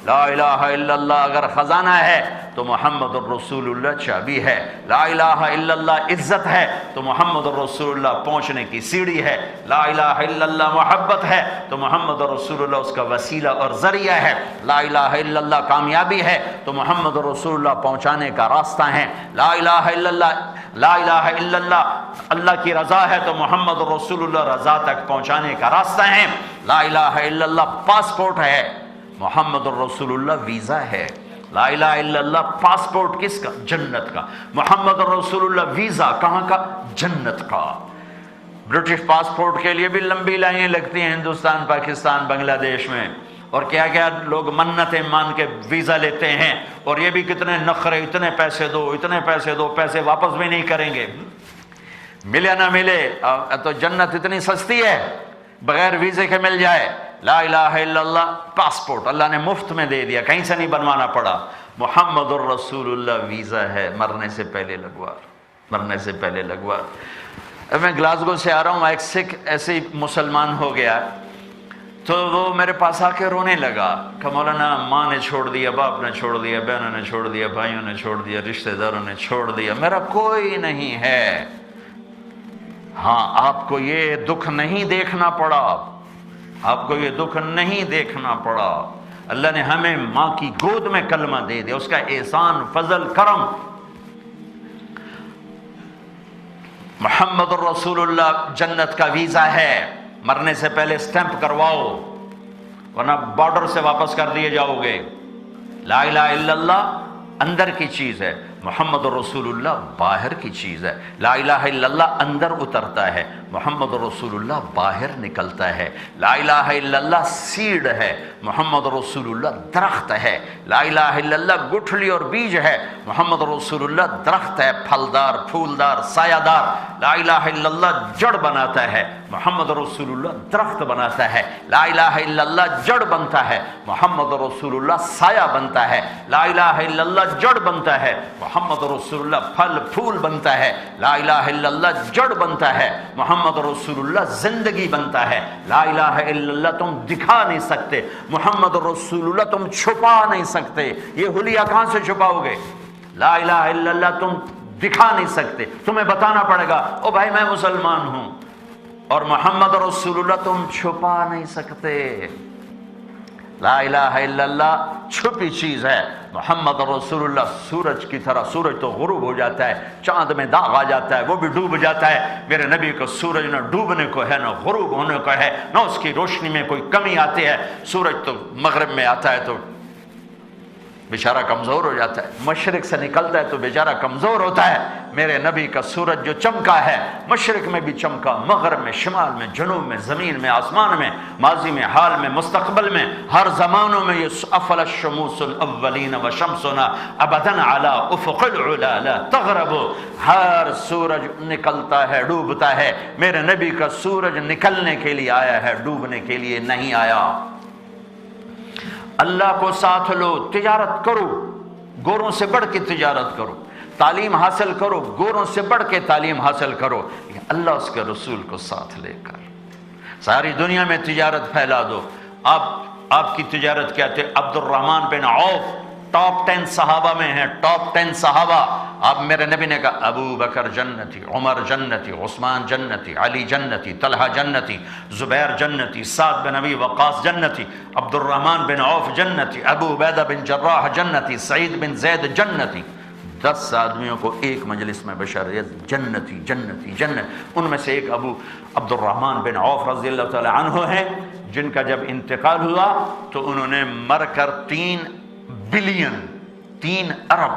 لا الہ الا اللہ اگر خزانہ ہے تو محمد الرسول اللہ چابی ہے، لا الہ الا اللہ عزت ہے تو محمد الرسول اللہ پہنچنے کی سیڑھی ہے، لا الہ الا اللہ محبت ہے تو محمد الرسول اللہ اس کا وسیلہ اور ذریعہ ہے، لا الہ الا اللہ کامیابی ہے تو محمد الرسول اللہ پہنچانے کا راستہ ہے، لا الہ الا اللہ، لا الہ الا اللہ اللہ کی رضا ہے تو محمد الرسول اللہ رضا تک پہنچانے کا راستہ ہے، لا الہ الا اللہ پاسپورٹ ہے، محمد الرسول اللہ ویزا ہے۔ لا الہ الا اللہ پاسپورٹ کس کا؟ جنت کا. محمد رسول اللہ ویزا کہاں کا؟ جنت کا. برٹش پاسپورٹ کے لیے بھی لمبی لائنیں لگتی ہیں ہندوستان، پاکستان، بنگلہ دیش میں، اور کیا کیا لوگ منتیں مان کے ویزا لیتے ہیں، اور یہ بھی کتنے نخرے، اتنے پیسے دو، اتنے پیسے دو، پیسے واپس بھی نہیں کریں گے. ملے نہ ملے تو جنت اتنی سستی ہے، بغیر ویزے کے مل جائے. لا الہ الا اللہ پاسپورٹ اللہ نے مفت میں دے دیا، کہیں سے نہیں بنوانا پڑا. محمد الرسول اللہ ویزا ہے، مرنے سے پہلے لگوا، مرنے سے پہلے لگوا. میں گلاسگو سے آ رہا ہوں، ایک سکھ ایسے ہی مسلمان ہو گیا تو وہ میرے پاس آ کے رونے لگا کہ مولانا ماں نے چھوڑ دیا، باپ نے چھوڑ دیا، بہنوں نے چھوڑ دیا، بھائیوں نے چھوڑ دیا، رشتہ داروں نے چھوڑ دیا، میرا کوئی نہیں ہے. ہاں آپ کو یہ دکھ نہیں دیکھنا پڑا، آپ کو یہ دکھ نہیں دیکھنا پڑا. اللہ نے ہمیں ماں کی گود میں کلمہ دے دیا، اس کا احسان، فضل، کرم. محمد الرسول اللہ جنت کا ویزا ہے، مرنے سے پہلے سٹیمپ کرواؤ ورنہ بارڈر سے واپس کر دیے جاؤ گے. لا الہ الا اللہ اندر کی چیز ہے، محمد رسول اللہ باہر کی چیز ہے. لا الہ الا اللہ اندر اترتا ہے، محمد رسول اللہ باہر نکلتا ہے. لا الہ الا اللہ سیڈ ہے، محمد رسول اللہ درخت ہے. لا الہ الا اللہ گٹھلی اور بیج ہے، محمد رسول اللہ درخت ہے، پھلدار، پھولدار، سایہ دار. لا الہ الا اللہ جڑ بناتا ہے، محمد رسول اللہ درخت بناتا ہے. لا الہ الا اللہ جڑ بنتا ہے، محمد رسول اللہ سایہ بنتا ہے. لا الہ الا اللہ جڑ بنتا ہے، محمد رسول اللہ پھل پھول بنتا ہے. لا الہ الا اللہ جڑ بنتا ہے، محمد رسول اللہ زندگی بنتا ہے. لا الہ الا اللہ تم دکھا نہیں سکتے، محمد رسول اللہ تم چھپا نہیں سکتے. یہ حلیہ کہاں سے چھپاؤ گے؟ لا الہ الا اللہ تم دکھا نہیں سکتے، تمہیں بتانا پڑے گا او بھائی میں مسلمان ہوں. اور محمد رسول اللہ تم چھپا نہیں سکتے. لا الہ الا اللہ چھپی چیز ہے. محمد رسول اللہ سورج کی طرح، سورج تو غروب ہو جاتا ہے، چاند میں داغ آ جاتا ہے، وہ بھی ڈوب جاتا ہے. میرے نبی کو سورج نہ ڈوبنے کو ہے نہ غروب ہونے کو ہے، نہ اس کی روشنی میں کوئی کمی آتی ہے. سورج تو مغرب میں آتا ہے تو بیچارہ کمزور ہو جاتا ہے، مشرق سے نکلتا ہے تو بیچارہ کمزور ہوتا ہے. میرے نبی کا سورج جو چمکا ہے، مشرق میں بھی چمکا، مغرب میں، شمال میں، جنوب میں، زمین میں، آسمان میں، ماضی میں، حال میں، مستقبل میں، ہر زمانوں میں. یہ افل الشموس الاولین وشمسنا ابدا علی افق العلا لا تغرب. ہر سورج نکلتا ہے، ڈوبتا ہے. میرے نبی کا سورج نکلنے کے لیے آیا ہے، ڈوبنے کے لیے نہیں آیا. اللہ کو ساتھ لو، تجارت کرو، گوروں سے بڑھ کے تجارت کرو، تعلیم حاصل کرو، گوروں سے بڑھ کے تعلیم حاصل کرو، اللہ اس کے رسول کو ساتھ لے کر ساری دنیا میں تجارت پھیلا دو. آپ کی تجارت کیا تھے؟ عبد الرحمن بن عوف ٹاپ 10 صحابہ میں ہیں، ٹاپ 10 صحابہ. اب میرے نبی نے کہا ابو بکر جنتی، عمر جنتی، عثمان جنتی، علی جنتی، طلحہ جنتی، زبیر جنتی، سعد بن ابی وقاص جنتی، عبد الرحمن بن عوف جنتی، ابو عبیدہ بن جراح جنتی، سعید بن زید جنتی. 10 آدمیوں کو ایک مجلس میں بشریت جنتی جنتی جنت. ان میں سے ایک ابو عبد الرحمن بن عوف رضی اللہ تعالی عنہ ہیں، جن کا جب انتقال ہوا تو انہوں نے مر کر 3 بلین 3 ارب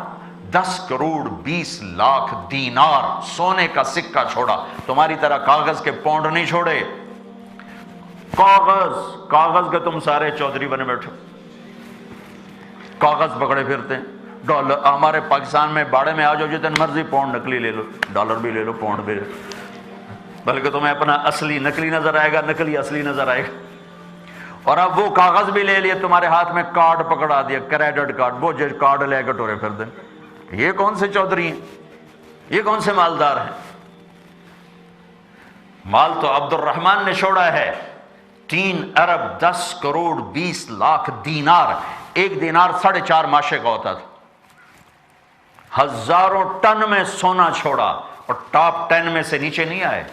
10 کروڑ 20 لاکھ دینار سونے کا سکہ چھوڑا. تمہاری طرح کاغذ کے پونڈ نہیں چھوڑے. کاغذ کے تم سارے چودھری بنے بیٹھو، کاغذ پکڑے پھرتے ہیں. ڈالر ہمارے پاکستان میں باڑے میں آ جاؤ جتنے مرضی پاؤنڈ نکلی لے لو، ڈالر بھی لے لو، پاؤنڈ بھی لے لو، بلکہ تمہیں اپنا اصلی نکلی نظر آئے گا، نکلی اصلی نظر آئے گا. اور اب وہ کاغذ بھی لے لیے، تمہارے ہاتھ میں کارڈ پکڑا دیا، کریڈٹ کارڈ، وہ جو کارڈ لے کے ٹورے پھر دیں. یہ کون سے چودھری ہیں؟ یہ کون سے مالدار ہیں؟ مال تو عبد الرحمن نے چھوڑا ہے. 3 ارب 10 کروڑ 20 لاکھ دینار. ایک دینار 4.5 ماشے کا ہوتا تھا. ہزاروں ٹن میں سونا چھوڑا اور ٹاپ 10 میں سے نیچے نہیں آئے.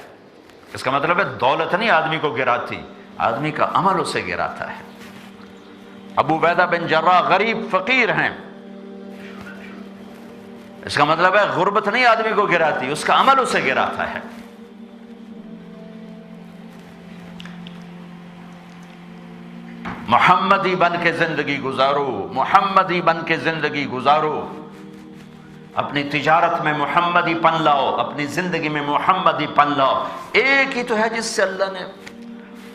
اس کا مطلب ہے دولت نہیں آدمی کو گراتی، آدمی کا عمل اسے گراتا ہے. ابو عبیدہ بن جراح غریب فقیر ہیں، اس کا مطلب ہے غربت نہیں آدمی کو گراتی، اس کا عمل اسے گراتا ہے. محمدی بن کے زندگی گزارو، محمدی بن کے زندگی گزارو، اپنی تجارت میں محمدی پن لاؤ، اپنی زندگی میں محمدی پن لاؤ۔ ایک ہی تو ہے جس سے اللہ نے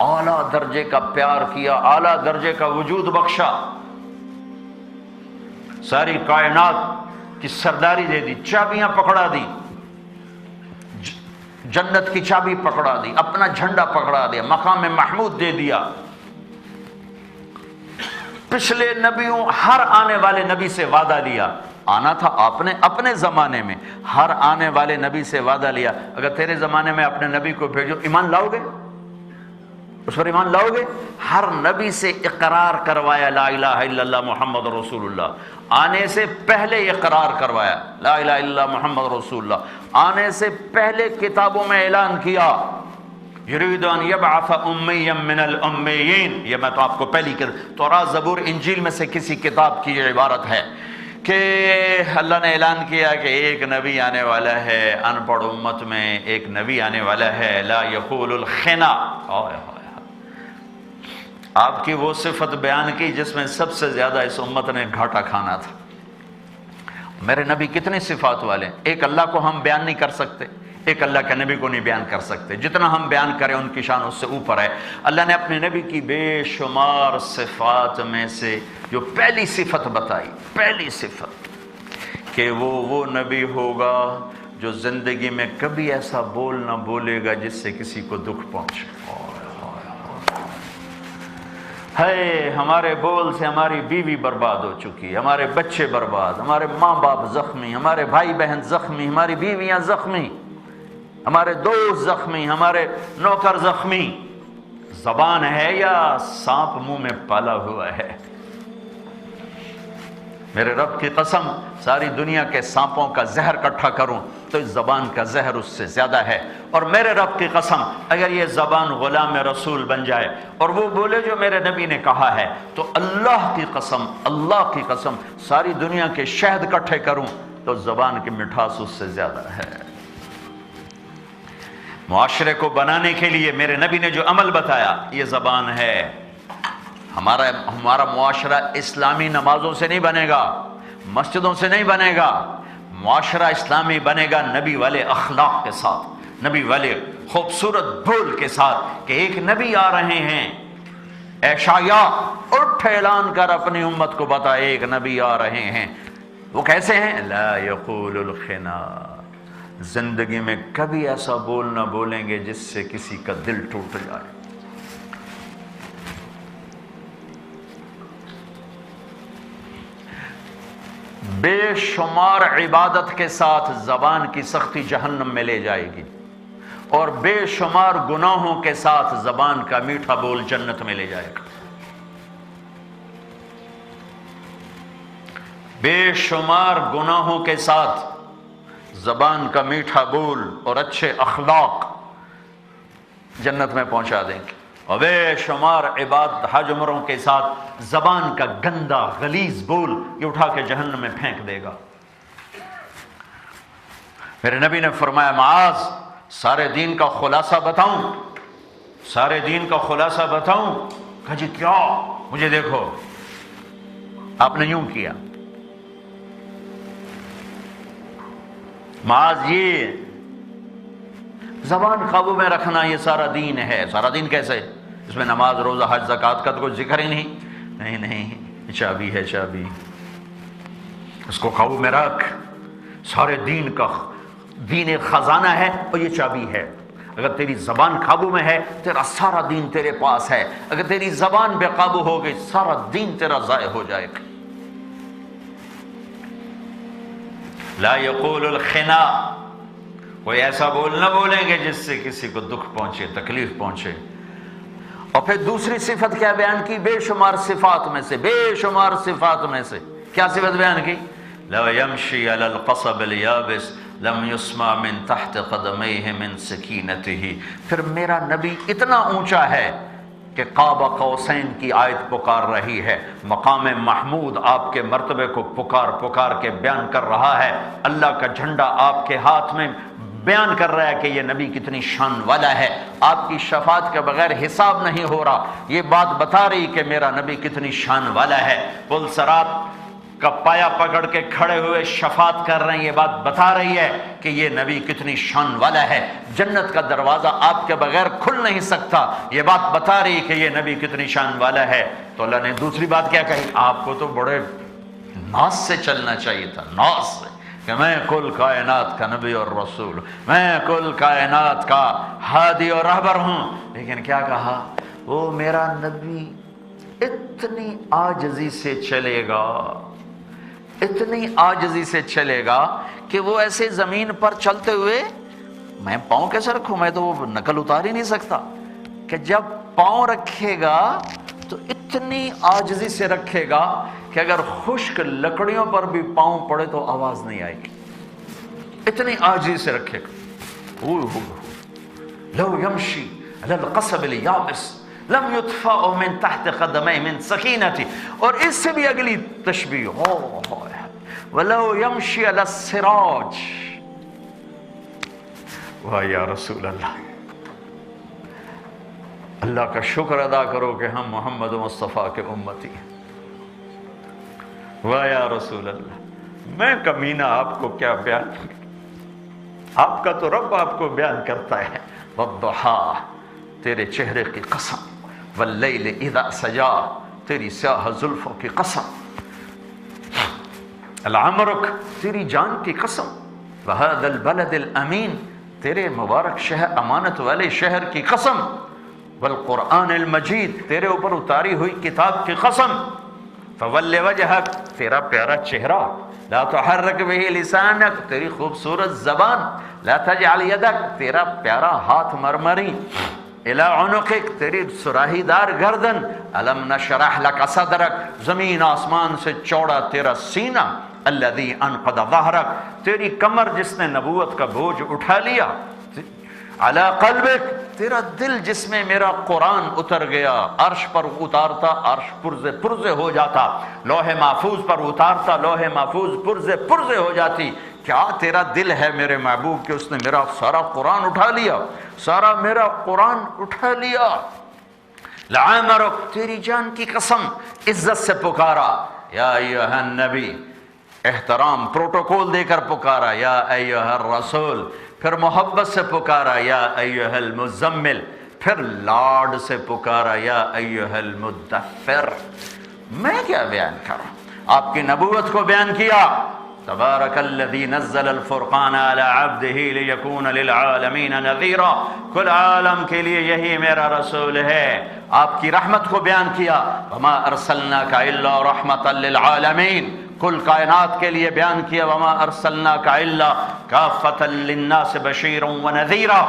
اعلیٰ درجے کا پیار کیا، اعلیٰ درجے کا وجود بخشا، ساری کائنات کی سرداری دے دی، چابیاں پکڑا دی، جنت کی چابی پکڑا دی، اپنا جھنڈا پکڑا دیا، مقام محمود دے دیا۔ پچھلے نبیوں، ہر آنے والے نبی سے وعدہ لیا، آنا تھا آپ نے اپنے زمانے میں، ہر آنے والے نبی سے وعدہ لیا، اگر تیرے زمانے میں اپنے نبی کو بھیجو، ایمان لاؤ گے؟ اس پر ایمان لاؤ گے؟ ہر نبی سے اقرار کروایا لا الہ الا اللہ محمد رسول اللہ، آنے سے پہلے اقرار کروایا لا الہ الا اللہ محمد رسول اللہ، آنے سے پہلے کتابوں میں اعلان کیا یرید ان یبعث امیا من الامیین۔ یہ میں تو آپ کو پہلی تورات زبور انجیل میں سے کسی کتاب کی یہ عبارت ہے کہ اللہ نے اعلان کیا کہ ایک نبی آنے والا ہے، ان پڑھ امت میں ایک نبی آنے والا ہے، لا یقول الخنا۔ آپ کی وہ صفت بیان کی جس میں سب سے زیادہ اس امت نے گھاٹا کھانا تھا۔ میرے نبی کتنے صفات والے ہیں، ایک اللہ کو ہم بیان نہیں کر سکتے، ایک اللہ کے نبی کو نہیں بیان کر سکتے، جتنا ہم بیان کریں ان کی شان اس سے اوپر ہے۔ اللہ نے اپنے نبی کی بے شمار صفات میں سے جو پہلی صفت بتائی، پہلی صفت کہ وہ نبی ہوگا جو زندگی میں کبھی ایسا بول نہ بولے گا جس سے کسی کو دکھ پہنچے۔ ہے ہمارے بول سے ہماری بیوی برباد ہو چکی ہے، ہمارے بچے برباد، ہمارے ماں باپ زخمی، ہمارے بھائی بہن زخمی، ہماری بیویاں زخمی، ہمارے دوست زخمی، ہمارے نوکر زخمی۔ زبان ہے یا سانپ منہ میں پالا ہوا ہے؟ میرے رب کی قسم، ساری دنیا کے سانپوں کا زہر اکٹھا کروں تو اس زبان کا زہر اس سے زیادہ ہے۔ اور میرے رب کی قسم، اگر یہ زبان غلام رسول بن جائے اور وہ بولے جو میرے نبی نے کہا ہے، تو اللہ کی قسم، اللہ کی قسم، ساری دنیا کے شہد اکٹھے کروں تو زبان کی مٹھاس اس سے زیادہ ہے۔ معاشرے کو بنانے کے لیے میرے نبی نے جو عمل بتایا، یہ زبان ہے۔ ہمارا معاشرہ اسلامی نمازوں سے نہیں بنے گا، مسجدوں سے نہیں بنے گا، معاشرہ اسلامی بنے گا نبی والے اخلاق کے ساتھ، نبی والے خوبصورت بول کے ساتھ کہ ایک نبی آ رہے ہیں۔ اے شایا، اٹھ اعلان کر اپنی امت کو بتا، ایک نبی آ رہے ہیں۔ وہ کیسے ہیں؟ لا یقول الخنا، زندگی میں کبھی ایسا بول نہ بولیں گے جس سے کسی کا دل ٹوٹ جائے۔ بے شمار عبادت کے ساتھ زبان کی سختی جہنم میں لے جائے گی، اور بے شمار گناہوں کے ساتھ زبان کا میٹھا بول جنت میں لے جائے گا۔ بے شمار گناہوں کے ساتھ زبان کا میٹھا بول اور اچھے اخلاق جنت میں پہنچا دیں گے، اور بے شمار عبادت حج عمروں کے ساتھ زبان کا گندا غلیظ بول یہ اٹھا کے جہنم میں پھینک دے گا۔ میرے نبی نے فرمایا، معاذ، سارے دین کا خلاصہ بتاؤں؟ سارے دین کا خلاصہ بتاؤں؟ کہا جی کیا؟ مجھے دیکھو۔ آپ نے یوں کیا، معاذ یہ زبان قابو میں رکھنا یہ سارا دین ہے۔ سارا دین کیسے؟ اس میں نماز، روزہ، حج، زکوٰۃ کا تو کوئی ذکر ہی نہیں۔ نہیں، چابی ہے، چابی، اس کو قابو میں رکھ۔ سارے دین کا دین ایک خزانہ ہے اور یہ چابی ہے۔ اگر تیری زبان قابو میں ہے، تیرا سارا دین تیرے پاس ہے۔ اگر تیری زبان بے قابو ہو گئی، سارا دین تیرا ضائع ہو جائے گا۔ لا یقول الخنا، کوئی ایسا بول نہ بولیں گے جس سے کسی کو دکھ پہنچے، تکلیف پہنچے۔ اور پھر دوسری صفت کیا بیان کی؟ بے شمار صفات میں سے، بے شمار صفات میں سے کیا صفت بیان کی؟ لو یمشی علی القصب الیابس لم یسمع من تحت قدمیہ من سکینتہ۔ پھر میرا نبی اتنا اونچا ہے کہ قاب قوسین کی آیت پکار رہی ہے، مقام محمود آپ کے مرتبے کو پکار پکار کے بیان کر رہا ہے۔ اللہ کا جھنڈا آپ کے ہاتھ میں بیان کر رہا ہے کہ یہ نبی کتنی شان والا ہے، آپ کی شفاعت کے بغیر حساب نہیں ہو رہا، یہ بات بتا رہی کہ میرا نبی کتنی شان والا ہے۔ پل صراط کا پایا پکڑ کے کھڑے ہوئے شفاعت کر رہے ہیں، یہ بات بتا رہی ہے کہ یہ نبی کتنی شان والا ہے۔ جنت کا دروازہ آپ کے بغیر کھل نہیں سکتا، یہ بات بتا رہی کہ یہ نبی کتنی شان والا ہے۔ تو اللہ نے دوسری بات کیا کہی؟ آپ کو تو بڑے ناز سے چلنا چاہیے تھا، ناز سے، کہ میں کل کائنات کا نبی اور رسول، میں کل کائنات کا ہادی اور رہبر ہوں۔ لیکن کیا کہا؟ وہ میرا نبی اتنی عاجزی سے چلے گا، اتنی عاجزی سے چلے گا کہ وہ ایسے زمین پر چلتے ہوئے، میں پاؤں کیسے رکھوں، میں تو وہ نقل اتار ہی نہیں سکتا، کہ جب پاؤں رکھے گا تو اتنی عاجزی سے رکھے گا کہ اگر خشک لکڑیوں پر بھی پاؤں پڑے تو آواز نہیں آئے گی، اتنی عاجزی سے رکھے گا۔ لو یمشی علی القصب الیابس لم یطفأ من تحت قدمیہ من سکینتی، اور اس سے بھی اگلی تشبیہ، وَلَوْ يَمْشِي عَلَى السِّرَاجِ، واہ یا رسول اللہ، اللہ کا شکر ادا کرو کہ ہم محمد مصطفیٰ کے امتی ہیں۔ واہ یا رسول اللہ، میں کمینہ آپ کو کیا بیان کروں، آپ کا تو رب آپ کو بیان کرتا ہے۔ وَالضُّحَىٰ، تیرے چہرے کی قسم، وَاللَّيْلِ إِذَا سَجَا، تیری سیاہ زلفوں کی قسم، العمرک، تیری جان کی قسم، وَهَذَا الْبَلَدِ الْأَمِينَ، تیرے مبارک شہر، امانت والے شہر کی قسم، والقرآن المجید، تیرے اوپر اتاری ہوئی کتاب کی قسم، فَوَلِّ وَجْهَكَ، تیرا پیارا چہرہ، لا تحرک بِهِ لسانک، تیری خوبصورت زبان، لا تجعل یدک، تیرا پیارا ہاتھ مرمری، الی عنقک، تیری سراہی دار گردن، الم نشرح لک صدرک، زمین آسمان سے چوڑا تیرا سینہ، الذی انقض ظہرک، تیری کمر جس نے نبوت کا بوجھ اٹھا لیا، علی قلبک، تیرا دل جس میں میرا قرآن اتر گیا، عرش پر اتارتا عرش پرزے پرزے ہو جاتا، لوح محفوظ پر اتارتا لوح محفوظ پرزے پرزے ہو جاتی۔ کیا تیرا دل ہے میرے محبوب کہ اس نے میرا سارا قرآن اٹھا لیا، سارا میرا قرآن اٹھا لیا۔ لعمرک، تیری جان کی قسم، عزت سے پکارا، یا ایھا النبی، احترام پروٹوکول دے کر پکارا، یا ایھا الرسول، پھر محبت سے پکارا، یا ایھا المزمل، پھر لاڈ سے پکارا، یا ایھا المدثر۔ میں کیا بیان کروں؟ آپ کی نبوت کو بیان کیا۔ تبارک الذی نزل الفرقان علی عبدہ لیکون للعالمین نذیرا، کل عالم کے لیے یہی میرا رسول ہے۔ آپ کی رحمت کو بیان کیا، وما ارسلناک الا رحمتا للعالمین، کل کائنات کے لیے بیان کیا، وما ارسلناک الا کافتا للناس بشیرا ونذیرا۔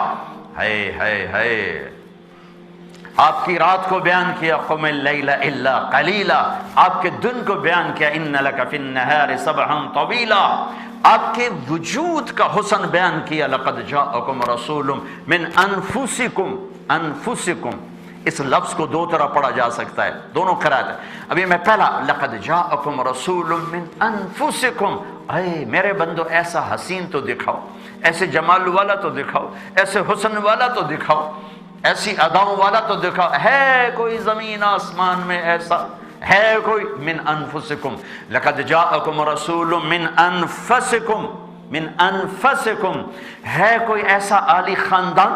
ہے آپ کی رات کو بیان کیا، قم اللیل الا قلیلا، آپ کے دن کو بیان کیا، ان لک فی النہار سبحا طویلا، آپ کے وجود کا حسن بیان کیا، لقد جاءکم رسول من انفسکم، انفسکم، اس لفظ کو دو طرح پڑھا جا سکتا ہے، دونوں قرات ہیں۔ ابھی میں پہلا، لقد جاءکم رسول من انفسکم، اے میرے بندو ایسا حسین تو دکھاؤ، ایسے جمال والا تو دکھاؤ، ایسے حسن والا تو دکھاؤ، ایسی اداؤں والا تو دکھاؤ، ہے کوئی زمین آسمان میں ایسا؟ ہے کوئی؟ من انفسکم، لقد جاءکم رسول من انفسکم، من انفسکم، ہے کوئی ایسا عالی خاندان،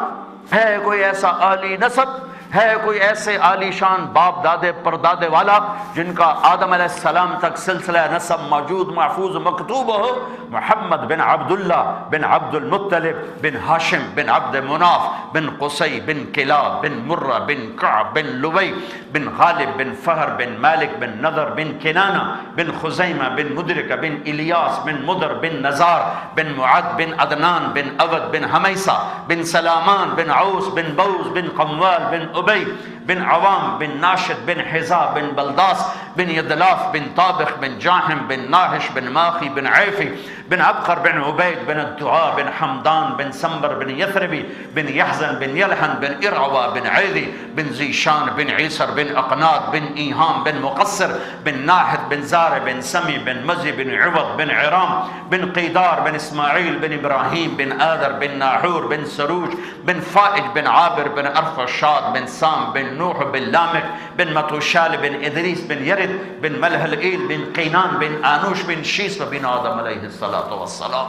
ہے کوئی ایسا عالی نسب، ہے کوئی ایسے عالی شان باپ دادے پردادے والا جن کا آدم علیہ السلام تک سلسلہ نسب موجود محفوظ مکتوب ہو؟ محمد بن عبداللہ بن عبد المطلب بن ہاشم بن عبد مناف بن قصی بن کلاب بن مرہ بن کعب بن لبی بن غالب بن فہر بن مالک بن نضر بن کنانہ بن خزیمہ بن مدرکہ بن الیاس بن مدر بن نزار بن معد بن عدنان بن اود بن حمیسہ بن سلامان بن عوس بن بوز بن قموال بن ابی بن عوام بن ناشد بن حزاب بن بلداس بن یدلاف بن طابخ بن جاحم بن ناحش بن ماخی بن عیفی بن عبقر بن عبید بن الدعاء بن حمدان بن سنبر بن یثربی بن یحزن بن یلحن بن ارعوا بن عیدی بن زیشان بن عیسر بن اقناد بن ایہام بن مقصر بن ناحد بن زار بن سمی بن مزی بن عوض بن عرام بن قیدار بن اسماعیل بن ابراہیم بن آدر بن ناحور بن سروج بن فائج بن عابر بن ارفشاد بن سام بن نوح بن لامک بن متوشال بن ادریس بن یرد بن ملہلئیل بن قینان بن آنوش بن شیس بن آدم علیہ السلام والسلام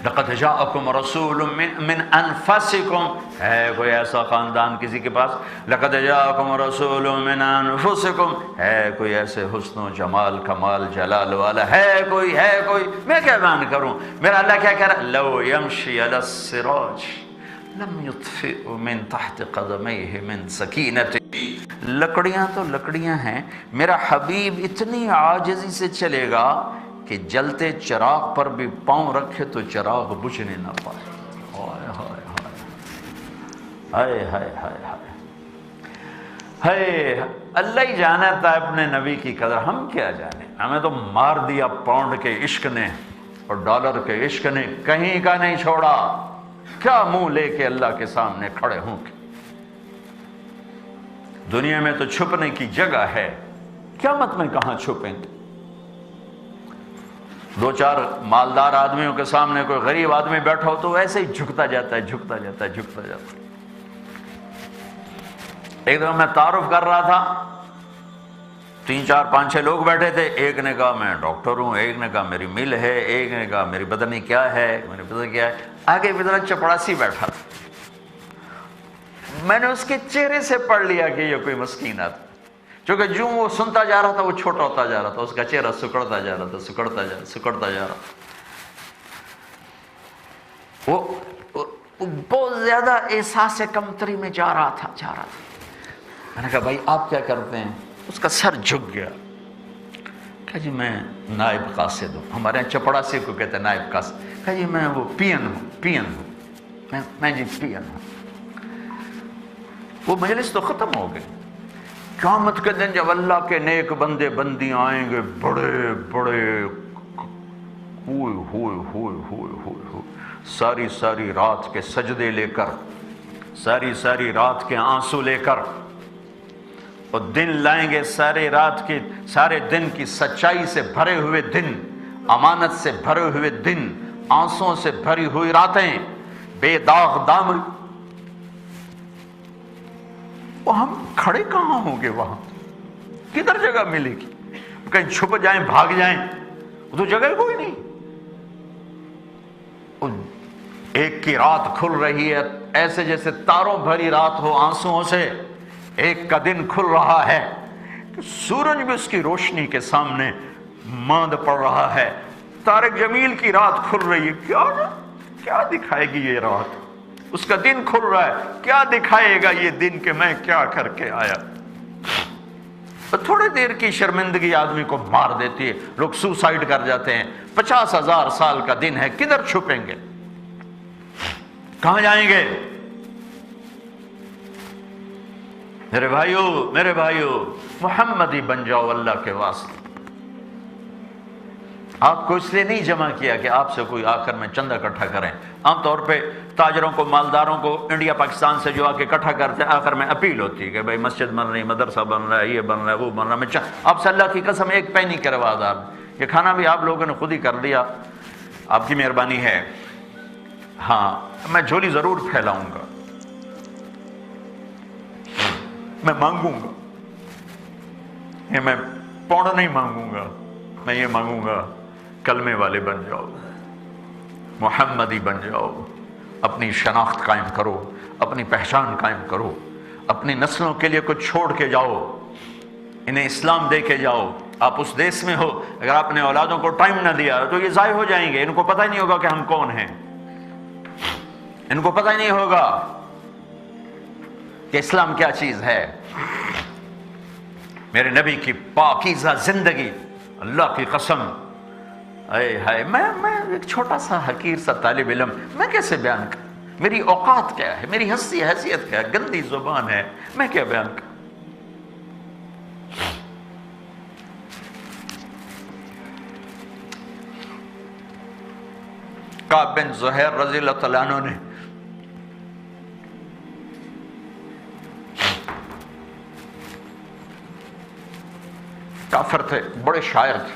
لقد جاءکم رسول من انفسکم، ہے کوئی ایسا خاندان کسی کے پاس؟ لقد جاءکم رسول من انفسکم، ہے کوئی ایسے حسن و جمال کمال جلال والا؟ ہے کوئی میں کیا بیان کروں؟ میرا اللہ کیا کہہ رہا ہے؟ لو یمشی علی السراج لم یطفئ من تحت قدمیہ من سکینتہ، لکڑیاں تو لکڑیاں ہیں، میرا حبیب اتنی عاجزی سے چلے گا کہ جلتے چراغ پر بھی پاؤں رکھے تو چراغ بجھنے نہ پائے۔ ہائے ہائے ہائے ہائے ہائے ہائے ہائے، اللہ ہی جانتا ہے اپنے نبی کی قدر، ہم کیا جانے؟ ہمیں تو مار دیا پاؤنڈ کے عشق نے اور ڈالر کے عشق نے، کہیں کا نہیں چھوڑا۔ کیا منہ لے کے اللہ کے سامنے کھڑے ہوں گے؟ دنیا میں تو چھپنے کی جگہ ہے، قیامت میں کہاں چھپیں گے؟ دو چار مالدار آدمیوں کے سامنے کوئی غریب آدمی بیٹھا ہو تو ایسے ہی جھکتا جاتا ہے۔ ایک دفعہ میں تعارف کر رہا تھا، 3 4 5 6 لوگ بیٹھے تھے، ایک نے کہا میں ڈاکٹر ہوں، ایک نے کہا میری مل ہے، ایک نے کہا میری بدنی کیا ہے، میری بدنی کیا ہے، آگے بھی ذرا چپڑاسی بیٹھا تھا۔ میں نے اس کے چہرے سے پڑھ لیا کہ یہ کوئی مسکین آدمی، کیونکہ جو وہ سنتا جا رہا تھا وہ چھوٹا ہوتا جا رہا تھا، اس کا چہرہ سکڑتا جا رہا تھا۔ وہ بہت زیادہ احساس کمتری میں جا رہا تھا۔ میں نے کہا بھائی آپ کیا کرتے ہیں؟ اس کا سر جھک گیا، کہا جی میں نائب قاصد ہوں، ہمارے یہاں چپڑاسی کو کہتے ہیں نائب قاصد۔ کہا جی میں وہ پین ہوں، میں جی پین ہوں۔ وہ مجلس تو ختم ہو گئی۔ قیامت کے دن جب اللہ کے نیک بندے بندیاں آئیں گے، بڑے بڑے ہوئے ساری رات کے سجدے لے کر، ساری رات کے آنسو لے کر، اور دن لائیں گے سارے دن کی سچائی سے بھرے ہوئے دن، امانت سے بھرے ہوئے دن، آنسوں سے بھری ہوئی راتیں، بے داغ دامن۔ وہ ہم کھڑے کہاں ہوں گے؟ وہاں کدھر جگہ ملے گی؟ کہیں چھپ جائیں، بھاگ جائیں، وہ تو جگہ کوئی نہیں۔ ایک کی رات کھل رہی ہے ایسے جیسے تاروں بھری رات ہو آنسوؤں سے، ایک کا دن کھل رہا ہے کہ سورج بھی اس کی روشنی کے سامنے ماند پڑ رہا ہے۔ طارق جمیل کی رات کھل رہی ہے، کیا دکھائے گی یہ رات؟ اس کا دن کھل رہا ہے، کیا دکھائے گا یہ دن کہ میں کیا کر کے آیا؟ تھوڑی دیر کی شرمندگی آدمی کو مار دیتی ہے، لوگ سوسائیڈ کر جاتے ہیں۔ 50,000 سال کا دن ہے، کدھر چھپیں گے؟ کہاں جائیں گے؟ میرے بھائیو محمدی بن جاؤ اللہ کے واسطے۔ آپ کو اس لیے نہیں جمع کیا کہ آپ سے کوئی آ کر میں چندہ اکٹھا کریں۔ عام طور پہ تاجروں کو، مالداروں کو انڈیا پاکستان سے جو آ کے اکٹھا کرتے ہیں، آخر میں اپیل ہوتی ہے کہ بھائی مسجد بن رہی، مدرسہ بن رہا ہے، یہ بن رہا ہے، وہ بن رہا ہے، میں آپ سے اللہ کی قسم ایک پینی کے روادار، یہ کھانا بھی آپ لوگوں نے خود ہی کر دیا، آپ کی مہربانی ہے۔ ہاں میں جھولی ضرور پھیلاؤں گا، میں مانگوں گا، یہ میں پاؤنڈ نہیں مانگوں گا، میں یہ مانگوں گا کلمے والے بن جاؤ، محمدی بن جاؤ، اپنی شناخت قائم کرو، اپنی پہچان قائم کرو، اپنی نسلوں کے لیے کچھ چھوڑ کے جاؤ، انہیں اسلام دے کے جاؤ۔ آپ اس دیس میں ہو، اگر آپ نے اولادوں کو ٹائم نہ دیا تو یہ ضائع ہو جائیں گے، ان کو پتہ ہی نہیں ہوگا کہ ہم کون ہیں، ان کو پتہ ہی نہیں ہوگا کہ اسلام کیا چیز ہے۔ میرے نبی کی پاکیزہ زندگی، اللہ کی قسم، میں ایک چھوٹا سا حقیر سا طالب علم، میں کیسے بیان کروں؟ میری اوقات کیا ہے، میری حیثیت کیا ہے، گندی زبان ہے، میں کیا بیان کروں؟ کعب بن زہیر رضی اللہ تعالیٰ عنہ نے کافر تھے، بڑے شاعر تھے،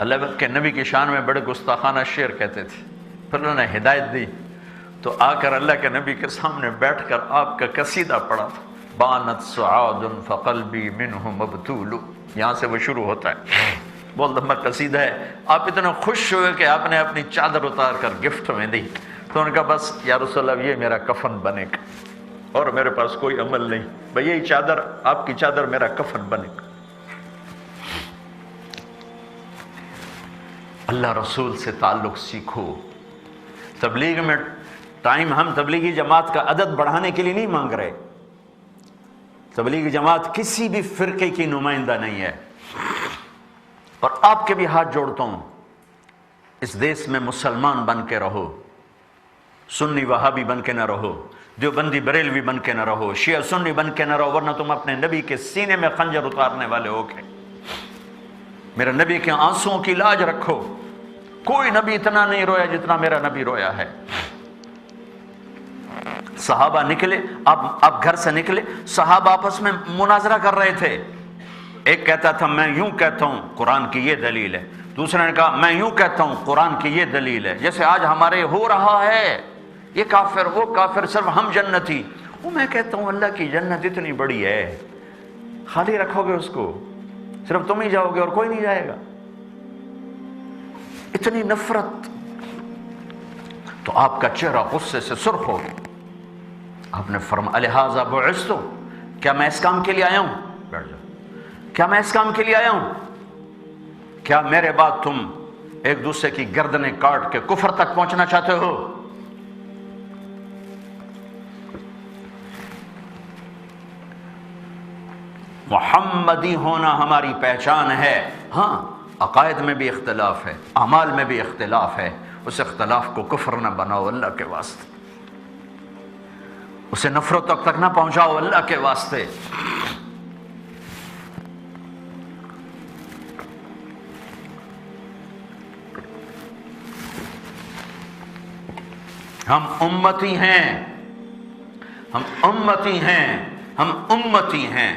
اللہ کے نبی کی شان میں بڑے گستاخانہ شعر کہتے تھے۔ پھر انہوں نے ہدایت دی تو آ کر اللہ کے نبی کے سامنے بیٹھ کر آپ کا قصیدہ پڑھا تھا، بانت سعاد فقلبی منہ مبتول، یہاں سے وہ شروع ہوتا ہے، بہت لمبا قصیدہ ہے۔ آپ اتنا خوش ہوئے کہ آپ نے اپنی چادر اتار کر گفٹ میں دی، تو ان کا بس یا رسول اللہ یہ میرا کفن بنے گا، اور میرے پاس کوئی عمل نہیں، بھئی یہی چادر، آپ کی چادر میرا کفن بنے گا۔ اللہ رسول سے تعلق سیکھو۔ تبلیغ میں ٹائم ہم تبلیغی جماعت کا عدد بڑھانے کے لیے نہیں مانگ رہے، تبلیغی جماعت کسی بھی فرقے کی نمائندہ نہیں ہے، اور آپ کے بھی ہاتھ جوڑتا ہوں، اس دیس میں مسلمان بن کے رہو، سنی وہابی بن کے نہ رہو، دیوبندی بریلوی بن کے نہ رہو، شیعہ سنی بن کے نہ رہو، ورنہ تم اپنے نبی کے سینے میں خنجر اتارنے والے ہو گے۔ میرے نبی کے آنسوؤں کی لاج رکھو، کوئی نبی اتنا نہیں رویا جتنا میرا نبی رویا ہے۔ صحابہ نکلے، اب گھر سے نکلے، صحابہ آپس میں مناظرہ کر رہے تھے، ایک کہتا تھا میں یوں کہتا ہوں قرآن کی یہ دلیل ہے، دوسرے نے کہا میں یوں کہتا ہوں قرآن کی یہ دلیل ہے، جیسے آج ہمارے ہو رہا ہے، یہ کافر وہ کافر، صرف ہم جنتی۔ وہ میں کہتا ہوں اللہ کی جنت اتنی بڑی ہے، خالی رکھو گے اس کو، صرف تم ہی جاؤ گے اور کوئی نہیں جائے گا، اتنی نفرت۔ تو آپ کا چہرہ غصے سے سرخ ہو گیا، آپ نے فرمایا لہذا بعثت، کیا میں اس کام کے لیے آیا ہوں؟ بیٹھ جاؤ، کیا میں اس کام کے لیے آیا ہوں؟ کیا میرے بعد تم ایک دوسرے کی گردنیں کاٹ کے کفر تک پہنچنا چاہتے ہو؟ محمدی ہونا ہماری پہچان ہے، ہاں عقائد میں بھی اختلاف ہے، اعمال میں بھی اختلاف ہے، اس اختلاف کو کفر نہ بناؤ اللہ کے واسطے، اسے نفرتوں تک نہ پہنچاؤ اللہ کے واسطے۔ ہم امتی ہیں، ہم امتی ہیں، ہم امتی ہیں،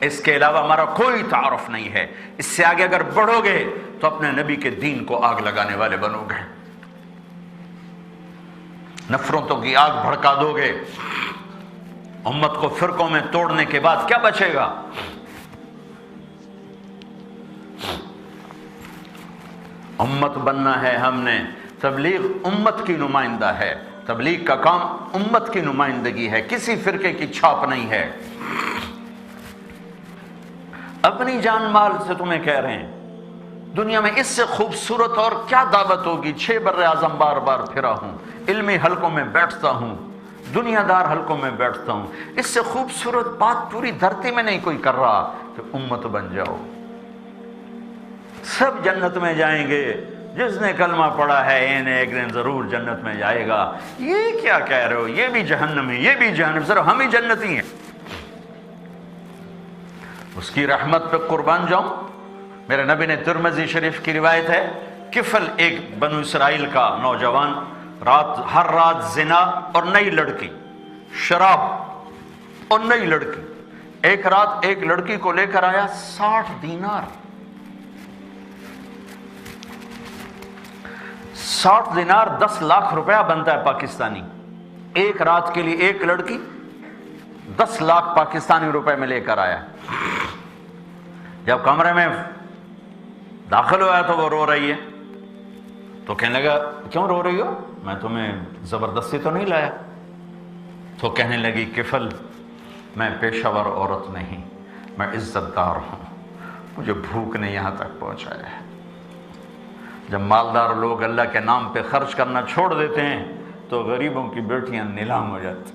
اس کے علاوہ ہمارا کوئی تعارف نہیں ہے۔ اس سے آگے اگر بڑھو گے تو اپنے نبی کے دین کو آگ لگانے والے بنو گے، نفرتوں کی آگ بھڑکا دو گے، امت کو فرقوں میں توڑنے کے بعد کیا بچے گا؟ امت بننا ہے ہم نے، تبلیغ امت کی نمائندہ ہے، تبلیغ کا کام امت کی نمائندگی ہے، کسی فرقے کی چھاپ نہیں ہے۔ اپنی جان مال سے تمہیں کہہ رہے ہیں، دنیا میں اس سے خوبصورت اور کیا دعوت ہوگی؟ 6 بر اعظم بار بار پھرا ہوں، علمی حلقوں میں بیٹھتا ہوں، دنیا دار حلقوں میں بیٹھتا ہوں، اس سے خوبصورت بات پوری دھرتی میں نہیں کوئی کر رہا کہ امت بن جاؤ۔ سب جنت میں جائیں گے، جس نے کلمہ پڑھا ہے ایک دن ضرور جنت میں جائے گا۔ یہ کیا کہہ رہے ہو؟ یہ بھی جہنم ہے، یہ بھی جہنم، صرف ہم ہی جنتی ہیں۔ اس کی رحمت پہ قربان جاؤں۔ میرے نبی نے ترمذی شریف کی روایت ہے، کفل ایک بنو اسرائیل کا نوجوان ہر رات زنا اور نئی لڑکی، شراب اور نئی لڑکی، ایک رات ایک لڑکی کو لے کر آیا 60 دینار، 60 دینار 10 لاکھ روپیہ بنتا ہے پاکستانی، ایک رات کے لیے ایک لڑکی 10 لاکھ پاکستانی روپے میں لے کر آیا۔ جب کمرے میں داخل ہوا تو وہ رو رہی ہے، تو کہنے لگا کیوں رو رہی ہو؟ میں تمہیں زبردستی تو نہیں لایا۔ تو کہنے لگی کفل میں پیشہ ور عورت نہیں، میں عزت دار ہوں، مجھے بھوک نے یہاں تک پہنچایا ہے۔ جب مالدار لوگ اللہ کے نام پہ خرچ کرنا چھوڑ دیتے ہیں تو غریبوں کی بیٹیاں نیلام ہو جاتی۔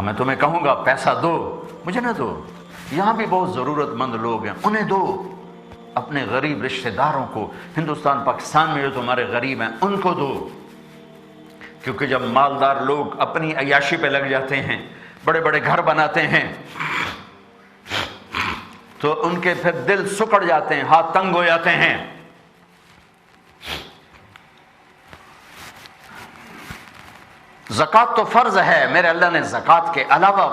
میں تمہیں کہوں گا پیسہ دو، مجھے نہ دو، یہاں بھی بہت ضرورت مند لوگ ہیں، انہیں دو، اپنے غریب رشتہ داروں کو، ہندوستان پاکستان میں جو تمہارے غریب ہیں ان کو دو۔ کیونکہ جب مالدار لوگ اپنی عیاشی پہ لگ جاتے ہیں، بڑے بڑے گھر بناتے ہیں، تو ان کے پھر دل سکڑ جاتے ہیں، ہاتھ تنگ ہو جاتے ہیں۔ زکوٰۃ تو فرض ہے، میرے اللہ نے زکوٰۃ کے علاوہ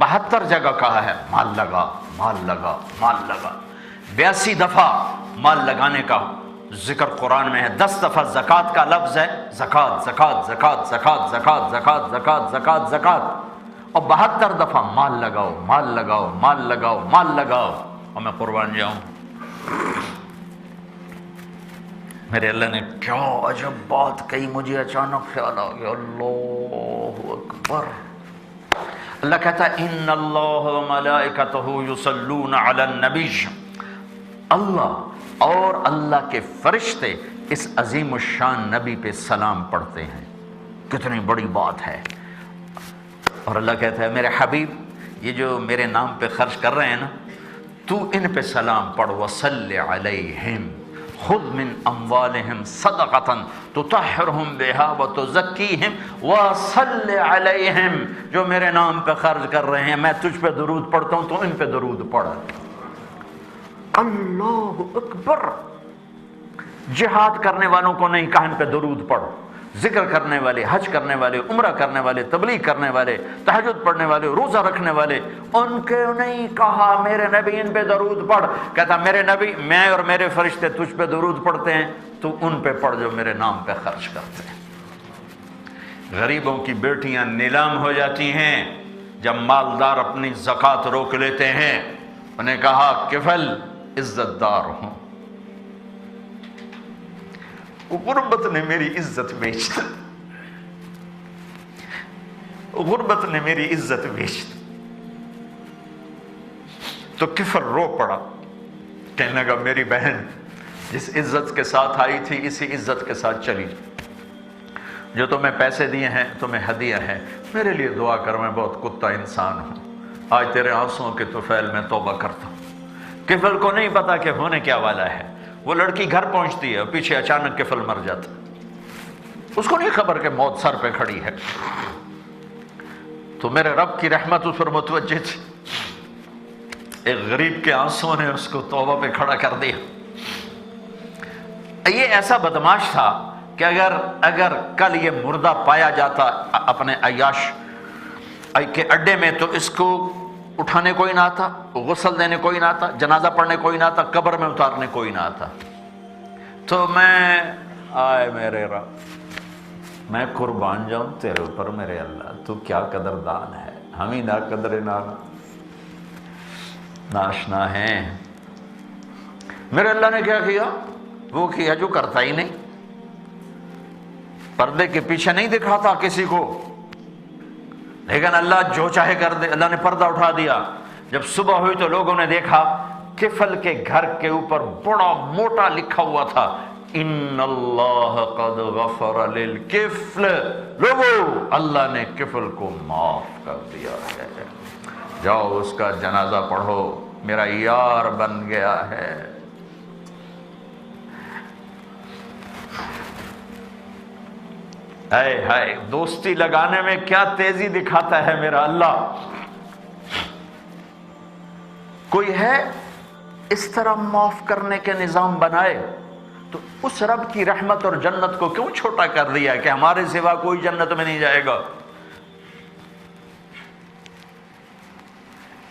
72 جگہ کہا ہے مال لگا، مال لگا، مال لگا۔ 82 دفعہ مال لگانے کا ذکر قرآن میں ہے، 10 دفعہ زکوٰۃ کا لفظ ہے، زکوٰۃ زکوٰۃ زکوٰۃ زکوٰۃ زکوٰۃ زکوٰۃ زکوٰۃ زکوٰۃ زکوٰۃ، اور 72 دفعہ مال لگاؤ، مال لگاؤ، مال لگاؤ، مال لگاؤ، اور میں قربان جاؤں۔ میرے اللہ نے کیا عجب بات کہی، مجھے اچانک خیال آ گیا، اللہ اکبر۔ اللہ کہتا ہے ان اللہ وملائکتہ یصلون علی النبی، اللہ اور اللہ کے فرشتے اس عظیم الشان نبی پہ سلام پڑھتے ہیں۔ کتنی بڑی بات ہے۔ اور اللہ کہتا ہے میرے حبیب یہ جو میرے نام پہ خرچ کر رہے ہیں نا، تو ان پہ سلام پڑھ، وصلی علیہم خذ من اموالہم صدقۃ تطہرہم بہا وتزکیہم وصلی علیہم، جو میرے نام پہ خرچ کر رہے ہیں، میں تجھ پہ درود پڑھتا ہوں تو ان پہ درود پڑھ۔ اللہ اکبر۔ جہاد کرنے والوں کو نہیں کہا ان پہ درود پڑھ، ذکر کرنے والے، حج کرنے والے، عمرہ کرنے والے، تبلیغ کرنے والے، تہجد پڑھنے والے، روزہ رکھنے والے، ان کے نہیں کہا میرے نبی ان پہ درود پڑھ۔ کہتا میرے نبی میں اور میرے فرشتے تجھ پہ درود پڑھتے ہیں، تو ان پہ پڑھ جو میرے نام پہ خرچ کرتے ہیں۔ غریبوں کی بیٹیاں نیلام ہو جاتی ہیں جب مالدار اپنی زکوٰۃ روک لیتے ہیں۔ انہیں کہا کفل عزت دار ہوں، غربت نے میری عزت بیچ دی، غربت نے میری عزت بیچ دی۔ تو کفر رو پڑا، کہنے لگا میری بہن جس عزت کے ساتھ آئی تھی اسی عزت کے ساتھ چلی جا، جو تمہیں پیسے دیے ہیں تمہیں ہدیہ ہے، میرے لیے دعا کر، میں بہت کتا انسان ہوں، آج تیرے آنسوؤں کے طفیل میں توبہ کرتا ہوں۔ کفل کو نہیں پتا کہ ہونے کیا والا ہے، وہ لڑکی گھر پہنچتی ہے اور پیچھے اچانک کفل مر جاتا، اس کو نہیں خبر کہ موت سر پہ کھڑی ہے۔ تو میرے رب کی رحمت اس پر متوجہ تھی، ایک غریب کے آنسوں نے اس کو توبہ پہ کھڑا کر دیا۔ یہ ایسا بدماش تھا کہ اگر کل یہ مردہ پایا جاتا اپنے عیاش کے اڈے میں تو اس کو اٹھانے کوئی نہ آتا، غسل دینے کوئی نہ آتا، جنازہ پڑھنے کوئی نہ آتا، قبر میں اتارنے کوئی نہ آتا۔ تو میں آئے میرے رب، میں قربان جاؤں تیرے اوپر میرے اللہ، تو کیا قدردان ہے، ہم ہی نہ قدر ناشنا ہیں۔ میرے اللہ نے کیا کیا؟ وہ کیا جو کرتا ہی نہیں، پردے کے پیچھے نہیں دکھاتا کسی کو، لیکن اللہ جو چاہے کر دے۔ اللہ نے پردہ اٹھا دیا، جب صبح ہوئی تو لوگوں نے دیکھا کفل کے گھر کے اوپر بڑا موٹا لکھا ہوا تھا ان اللہ قد غفر للکفل، لوگو اللہ نے کفل کو معاف کر دیا ہے، جاؤ اس کا جنازہ پڑھو، میرا یار بن گیا ہے۔ اے ہائے، دوستی لگانے میں کیا تیزی دکھاتا ہے میرا اللہ۔ کوئی ہے اس طرح معاف کرنے کے نظام بنائے، تو اس رب کی رحمت اور جنت کو کیوں چھوٹا کر دیا کہ ہمارے سوا کوئی جنت میں نہیں جائے گا۔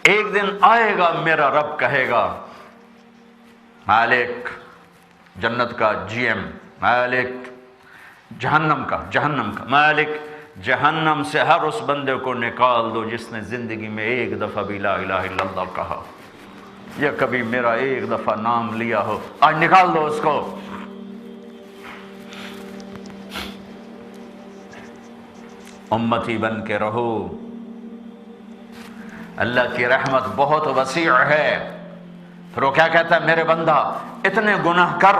ایک دن آئے گا میرا رب کہے گا مالک جنت کا جی ایم، مالک جہنم کا مالک جہنم سے ہر اس بندے کو نکال دو جس نے زندگی میں ایک دفعہ بھی لا الہ الا اللہ کہا یا کبھی میرا ایک دفعہ نام لیا ہو، آج نکال دو اس کو۔ امتی بن کے رہو، اللہ کی رحمت بہت وسیع ہے۔ پھر وہ کیا کہتا ہے، میرے بندہ اتنے گناہ کر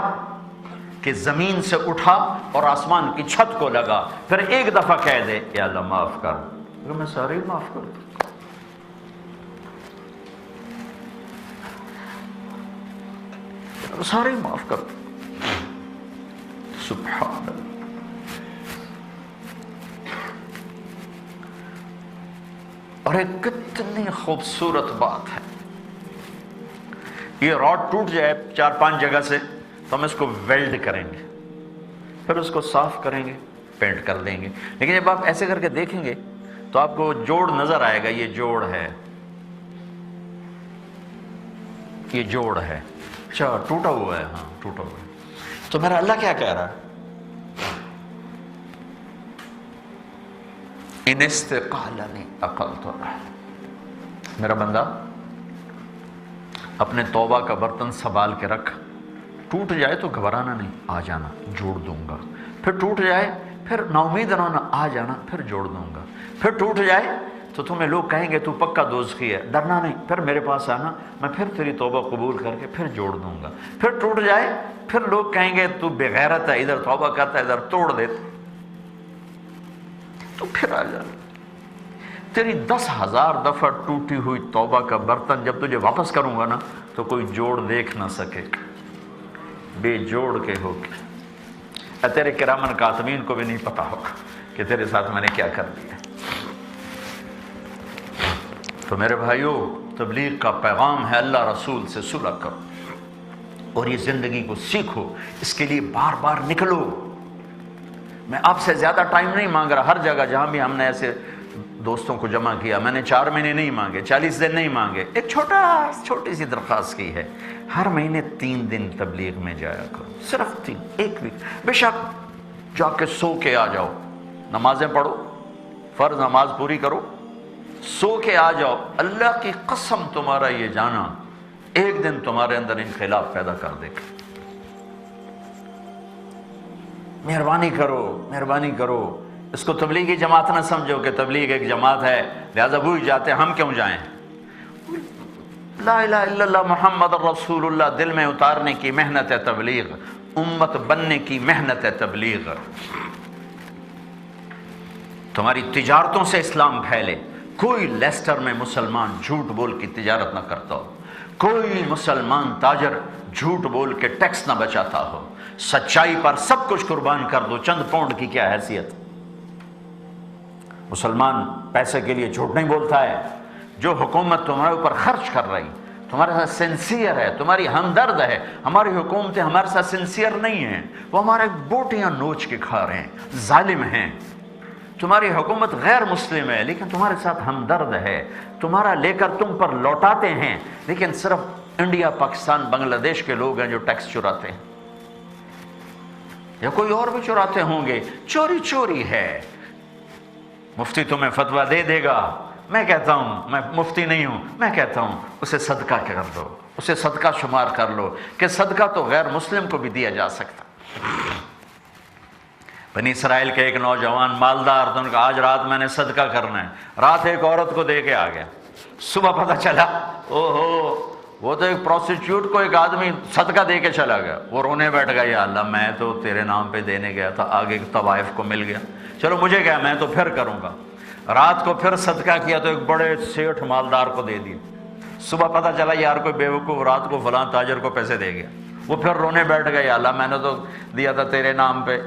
کہ زمین سے اٹھا اور آسمان کی چھت کو لگا، پھر ایک دفعہ کہہ دے یا اللہ معاف کر، میں سارے ہی معاف کر دوں، سارے ہی معاف کر دوں۔ سبحان اللہ۔ اور ایک کتنی خوبصورت بات ہے، یہ راڈ ٹوٹ جائے 4-5 جگہ سے تو ہم اس کو ویلڈ کریں گے، پھر اس کو صاف کریں گے، پینٹ کر دیں گے، لیکن جب آپ ایسے کر کے دیکھیں گے تو آپ کو جوڑ نظر آئے گا، یہ جوڑ ہے، یہ جوڑ ہے، اچھا ٹوٹا ہوا ہے، ہاں ٹوٹا ہوا ہے۔ تو میرا اللہ کیا کہہ رہا ہے؟ ان استقالنی اقلت الرحل، میرا بندہ اپنے توبہ کا برتن سنبھال کے رکھ، ٹوٹ جائے تو گھبرانا نہیں، آ جانا جوڑ دوں گا، پھر ٹوٹ جائے پھر نا امید نہ ہونا، آ جانا پھر جوڑ دوں گا، پھر ٹوٹ جائے تو تمہیں لوگ کہیں گے تو پکا دوزخی ہے، ڈرنا نہیں، پھر میرے پاس آنا، میں پھر تیری توبہ قبول کر کے پھر جوڑ دوں گا، پھر ٹوٹ جائے پھر لوگ کہیں گے تو بے غیرت ہے، ادھر توبہ کرتا ہے ادھر توڑ دیتا، تو پھر آ جانا۔ تیری 10,000 دفعہ ٹوٹی ہوئی توبہ کا برتن جب تجھے واپس کروں گا نا تو کوئی جوڑ دیکھ نہ سکے، بے جوڑ کے ہو کے، تیرے کرامن کاتبین کو بھی نہیں پتا ہوگا کہ تیرے ساتھ میں نے کیا کر دیا۔ تو میرے بھائیوں، تبلیغ کا پیغام ہے اللہ رسول سے صلح کرو، اور یہ زندگی کو سیکھو، اس کے لیے بار بار نکلو۔ میں آپ سے زیادہ ٹائم نہیں مانگ رہا، ہر جگہ جہاں بھی ہم نے ایسے دوستوں کو جمع کیا، میں نے 4 مہینے نہیں مانگے، 40 دن نہیں مانگے، ایک چھوٹی سی درخواست کی ہے، ہر مہینے 3 دن تبلیغ میں جایا کرو، صرف 3، ایک ویک، بے شک جا کے سو کے آ جاؤ، نمازیں پڑھو، فرض نماز پوری کرو، سو کے آ جاؤ، اللہ کی قسم تمہارا یہ جانا ایک دن تمہارے اندر انقلاب پیدا کر دے گا۔ مہربانی کرو، مہربانی کرو، اس کو تبلیغی جماعت نہ سمجھو کہ تبلیغ ایک جماعت ہے لہذا وہی جاتے ہم کیوں جائیں۔ لا الہ الا اللہ محمد رسول اللہ دل میں اتارنے کی محنت ہے تبلیغ، امت بننے کی محنت ہے تبلیغ۔ تمہاری تجارتوں سے اسلام پھیلے، کوئی لیسٹر میں مسلمان جھوٹ بول کی تجارت نہ کرتا ہو، کوئی مسلمان تاجر جھوٹ بول کے ٹیکس نہ بچاتا ہو، سچائی پر سب کچھ قربان کر دو، چند پاؤنڈ کی کیا حیثیت۔ مسلمان پیسے کے لیے جھوٹ نہیں بولتا ہے۔ جو حکومت تمہارے اوپر خرچ کر رہی، تمہارے ساتھ سنسیئر ہے، تمہاری ہمدرد ہے، ہماری حکومتیں ہمارے ساتھ سنسیئر نہیں ہیں، وہ ہمارے بوٹیاں نوچ کے کھا رہے ہیں، ظالم ہیں۔ تمہاری حکومت غیر مسلم ہے لیکن تمہارے ساتھ ہمدرد ہے، تمہارا لے کر تم پر لوٹاتے ہیں، لیکن صرف انڈیا پاکستان بنگلہ دیش کے لوگ ہیں جو ٹیکس چراتے ہیں، یا کوئی اور بھی چراتے ہوں گے، چوری چوری ہے۔ مفتی تمہیں فتویٰ دے دے گا، میں کہتا ہوں، میں مفتی نہیں ہوں، میں کہتا ہوں اسے صدقہ کر دو، اسے صدقہ شمار کر لو، کہ صدقہ تو غیر مسلم کو بھی دیا جا سکتا۔ بنی اسرائیل کے ایک نوجوان مالدار تھا، ان کا آج رات میں نے صدقہ کرنا ہے، رات ایک عورت کو دے کے آ گیا، صبح پتہ چلا وہ تو ایک پروسٹیٹیوٹ کو ایک آدمی صدقہ دے کے چلا گیا، وہ رونے بیٹھ گیا، یا اللہ میں تو تیرے نام پہ دینے گیا تھا، آگے طوائف کو مل گیا، چلو مجھے کیا، میں تو پھر کروں گا۔ رات کو پھر صدقہ کیا تو ایک بڑے سیٹھ مالدار کو دے دیا، صبح پتہ چلا یار کوئی بیوقوف رات کو فلاں تاجر کو پیسے دے گیا، وہ پھر رونے بیٹھ گیا، یا اللہ میں نے تو دیا تھا تیرے نام پہ،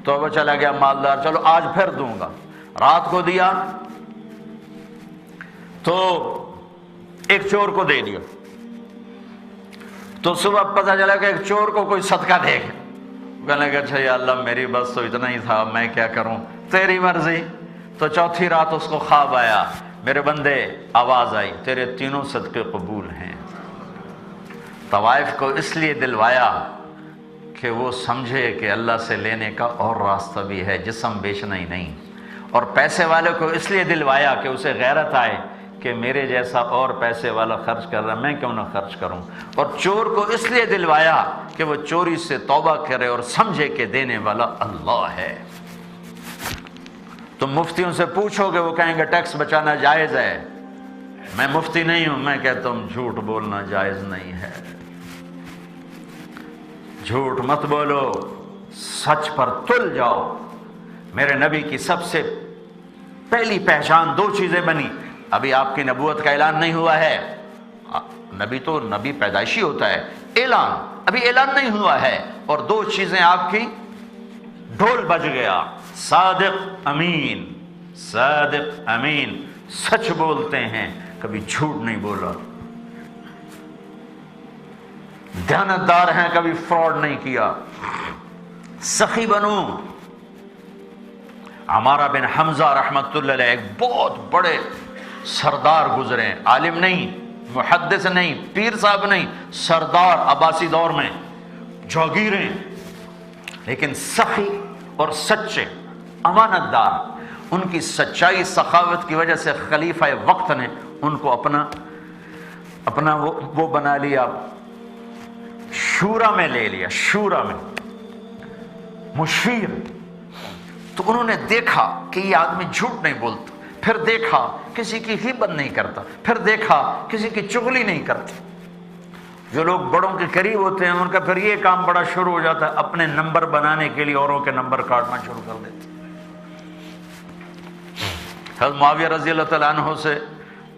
تو وہ چلا گیا مالدار، چلو آج پھر دوں گا، رات کو دیا تو ایک چور کو دے دیا، تو صبح پتہ چلا کہ ایک چور کو کوئی صدقہ دے گا، کہنے لگا اچھا یا اللہ میری بس تو اتنا ہی تھا، میں کیا کروں، تیری مرضی۔ تو چوتھی رات اس کو خواب آیا، میرے بندے آواز آئی تیرے تینوں صدقے قبول ہیں۔ طوائف کو اس لیے دلوایا کہ وہ سمجھے کہ اللہ سے لینے کا اور راستہ بھی ہے، جسم بیچنا ہی نہیں، اور پیسے والے کو اس لیے دلوایا کہ اسے غیرت آئے کہ میرے جیسا اور پیسے والا خرچ کر رہا ہے، میں کیوں نہ خرچ کروں، اور چور کو اس لیے دلوایا کہ وہ چوری سے توبہ کرے اور سمجھے کہ دینے والا اللہ ہے۔ تم مفتیوں سے پوچھو گے وہ کہیں گے ٹیکس بچانا جائز ہے، میں مفتی نہیں ہوں، میں کہتا ہوں جھوٹ بولنا جائز نہیں ہے۔ جھوٹ مت بولو، سچ پر تل جاؤ۔ میرے نبی کی سب سے پہلی پہچان 2 چیزیں بنی، ابھی آپ کی نبوت کا اعلان نہیں ہوا ہے، نبی تو نبی پیدائشی ہوتا ہے، اعلان ابھی اعلان نہیں ہوا ہے، اور 2 چیزیں آپ کی، ڈھول بج گیا، صادق امین، صادق امین، سچ بولتے ہیں، کبھی جھوٹ نہیں بولا، دیانتدار ہیں، کبھی فراڈ نہیں کیا، سخی بنو، عمارہ بن حمزہ رحمۃ اللہ علیہ ایک بہت بڑے سردار گزرے ہیں، عالم نہیں، محدث نہیں، پیر صاحب نہیں، سردار عباسی دور میں، جاگیریں، لیکن سخی اور سچے، امانت دار۔ ان کی سچائی سخاوت کی وجہ سے خلیفہ وقت نے ان کو اپنا وہ بنا لیا، شورا میں لے لیا، شورا میں مشیر۔ تو انہوں نے دیکھا کہ یہ آدمی جھوٹ نہیں بولتا، پھر دیکھا کسی کی غیبت نہیں کرتا، پھر دیکھا کسی کی چغلی نہیں کرتا۔ جو لوگ بڑوں کے قریب ہوتے ہیں ان کا پھر یہ کام بڑا شروع ہو جاتا ہے، اپنے نمبر بنانے کے لیے اوروں کے نمبر کاٹنا شروع کر دیتے۔ حضرت معاویہ رضی اللہ تعالیٰ عنہ سے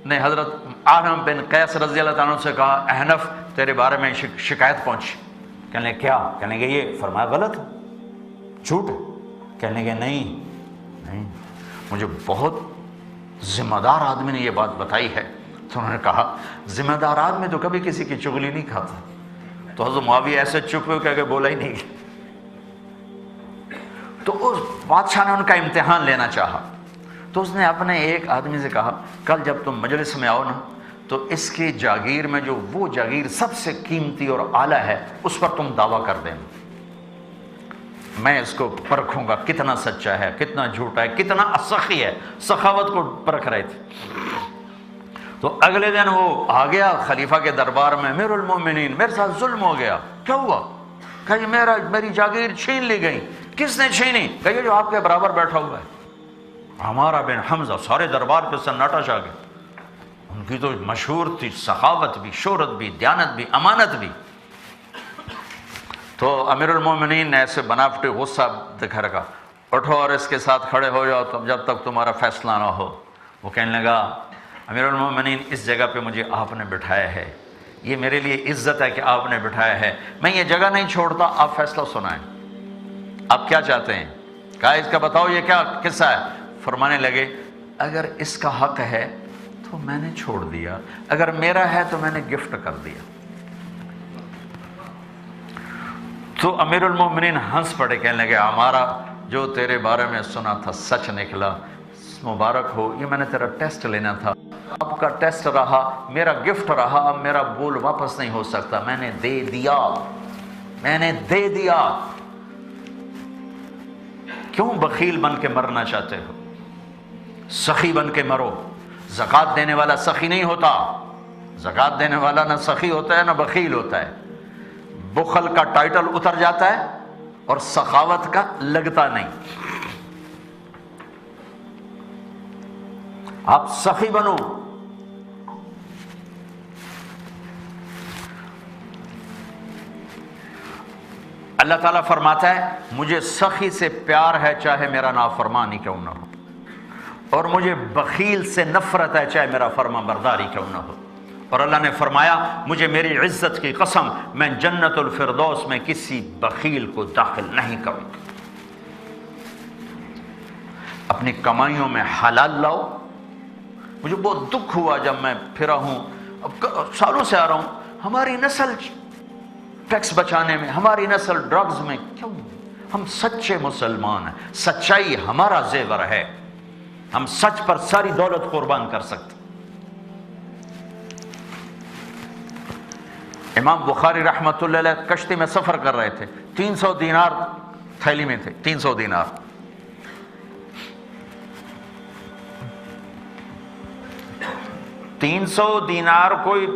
نے حضرت عامر بن قیس رضی اللہ تعالیٰ عنہ سے کہا، احنف تیرے بارے میں شکایت پہنچی۔ کہنے لگے کیا؟ کہنے لگے یہ، فرمایا غلط ہے، جھوٹ ہے۔ کہنے لگے نہیں، مجھے بہت ذمہ دار آدمی نے یہ بات بتائی ہے۔ تو انہوں نے کہا ذمہ دار آدمی تو کبھی کسی کی چغلی نہیں کھاتا۔ تو حضرت معاویہ ایسے چپ ہوئے کہ بولا ہی نہیں۔ تو اس بادشاہ نے ان کا امتحان لینا چاہا، تو اس نے اپنے ایک آدمی سے کہا کل جب تم مجلس میں آؤ نا تو اس کی جاگیر میں جو وہ جاگیر سب سے قیمتی اور اعلیٰ ہے اس پر تم دعویٰ کر دینا، میں اس کو پرکھوں گا کتنا سچا ہے، کتنا جھوٹا ہے، کتنا سخی ہے۔ سخاوت کو پرکھ رہے تھے۔ تو اگلے دن وہ آ گیا خلیفہ کے دربار میں، امیر المومنین میرے ساتھ ظلم ہو گیا۔ کیا ہوا؟ کہ میری جاگیر چھین لی گئی۔ کس نے چھینی؟ کہ یہ جو آپ کے برابر بیٹھا ہوا ہے عمارہ بن حمزہ۔ سارے دربار پہ سناٹا چھا گیا۔ ان کی تو مشہور تھی سخاوت بھی، شہرت بھی، دیانت بھی، امانت بھی۔ تو امیر المومنین نے ایسے بناوٹی غصہ دکھا رکھا، اٹھو اور اس کے ساتھ کھڑے ہو جاؤ تم جب تک تمہارا فیصلہ نہ ہو۔ وہ کہنے لگا امیر المومنین اس جگہ پہ مجھے آپ نے بٹھایا ہے، یہ میرے لیے عزت ہے کہ آپ نے بٹھایا ہے، میں یہ جگہ نہیں چھوڑتا، آپ فیصلہ سنائیں، آپ کیا چاہتے ہیں؟ کہا اس کا بتاؤ یہ کیا قصہ ہے؟ فرمانے لگے اگر اس کا حق ہے تو میں نے چھوڑ دیا، اگر میرا ہے تو میں نے گفٹ کر دیا۔ تو امیر المومنین ہنس پڑے، کہنے لگے ہمارا جو تیرے بارے میں سنا تھا سچ نکلا، مبارک ہو، یہ میں نے تیرا ٹیسٹ لینا تھا، آپ کا ٹیسٹ رہا، میرا گفٹ رہا، اب میرا بول واپس نہیں ہو سکتا، میں نے دے دیا۔ کیوں بخیل بن کے مرنا چاہتے ہو؟ سخی بن کے مرو۔ زکوٰۃ دینے والا سخی نہیں ہوتا، زکوٰۃ دینے والا نہ سخی ہوتا ہے نہ بخیل ہوتا ہے۔ بخل کا ٹائٹل اتر جاتا ہے اور سخاوت کا لگتا نہیں۔ آپ سخی بنو۔ اللہ تعالیٰ فرماتا ہے مجھے سخی سے پیار ہے چاہے میرا نافرمانی کیوں نہ ہو، اور مجھے بخیل سے نفرت ہے چاہے میرا فرما برداری کیوں نہ ہو۔ اور اللہ نے فرمایا مجھے میری عزت کی قسم میں جنت الفردوس میں کسی بخیل کو داخل نہیں کروں گا۔ اپنی کمائیوں میں حلال لاؤ۔ مجھے بہت دکھ ہوا جب میں پھرا ہوں، اب سالوں سے آ رہا ہوں، ہماری نسل ٹیکس بچانے میں، ہماری نسل ڈرگز میں، کیوں؟ ہم سچے مسلمان ہیں، سچائی ہمارا زیور ہے، ہم سچ پر ساری دولت قربان کر سکتے۔ امام بخاری رحمۃ اللہ علیہ کشتی میں سفر کر رہے تھے، 300 دینار تھیلی میں تھے، 300 دینار۔ تین سو دینار کوئی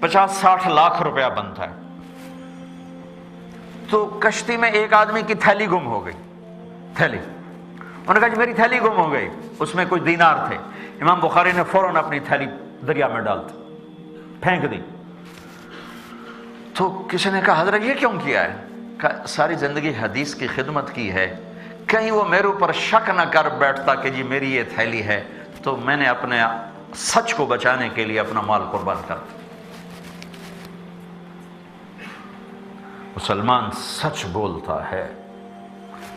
50-60 لاکھ روپیہ بنتا ہے۔ تو کشتی میں ایک آدمی کی تھیلی گم ہو گئی، تھیلی، انہوں نے کہا جی میری تھیلی گم ہو گئی، اس میں کوئی دینار تھے۔ امام بخاری نے فوراً اپنی تھیلی دریا میں ڈال دی، پھینک دی۔ تو کسی نے کہا حضرت یہ کیوں کیا ہے؟ کہا ساری زندگی حدیث کی خدمت کی ہے، کہیں وہ میرے اوپر شک نہ کر بیٹھتا کہ جی میری یہ تھیلی ہے، تو میں نے اپنے سچ کو بچانے کے لیے اپنا مال قربان کر دیا۔ مسلمان سچ بولتا ہے،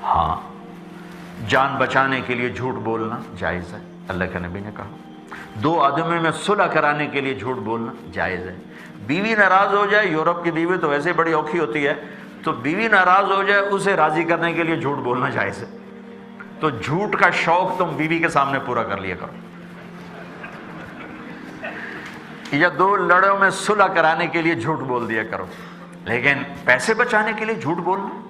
ہاں جان بچانے کے لیے جھوٹ بولنا جائز ہے، اللہ کے نبی نے کہا۔ 2 آدمیوں میں صلح کرانے کے لیے جھوٹ بولنا جائز ہے۔ بیوی ناراض ہو جائے، یورپ کی بیوی تو ویسے بڑی اوکھی ہوتی ہے، تو بیوی ناراض ہو جائے اسے راضی کرنے کے لیے جھوٹ بولنا جائز ہے۔ تو جھوٹ کا شوق تم بیوی کے سامنے پورا کر لیا کرو، یا دو لڑوں میں صلح کرانے کے لیے جھوٹ بول دیا کرو، لیکن پیسے بچانے کے لیے جھوٹ بولنا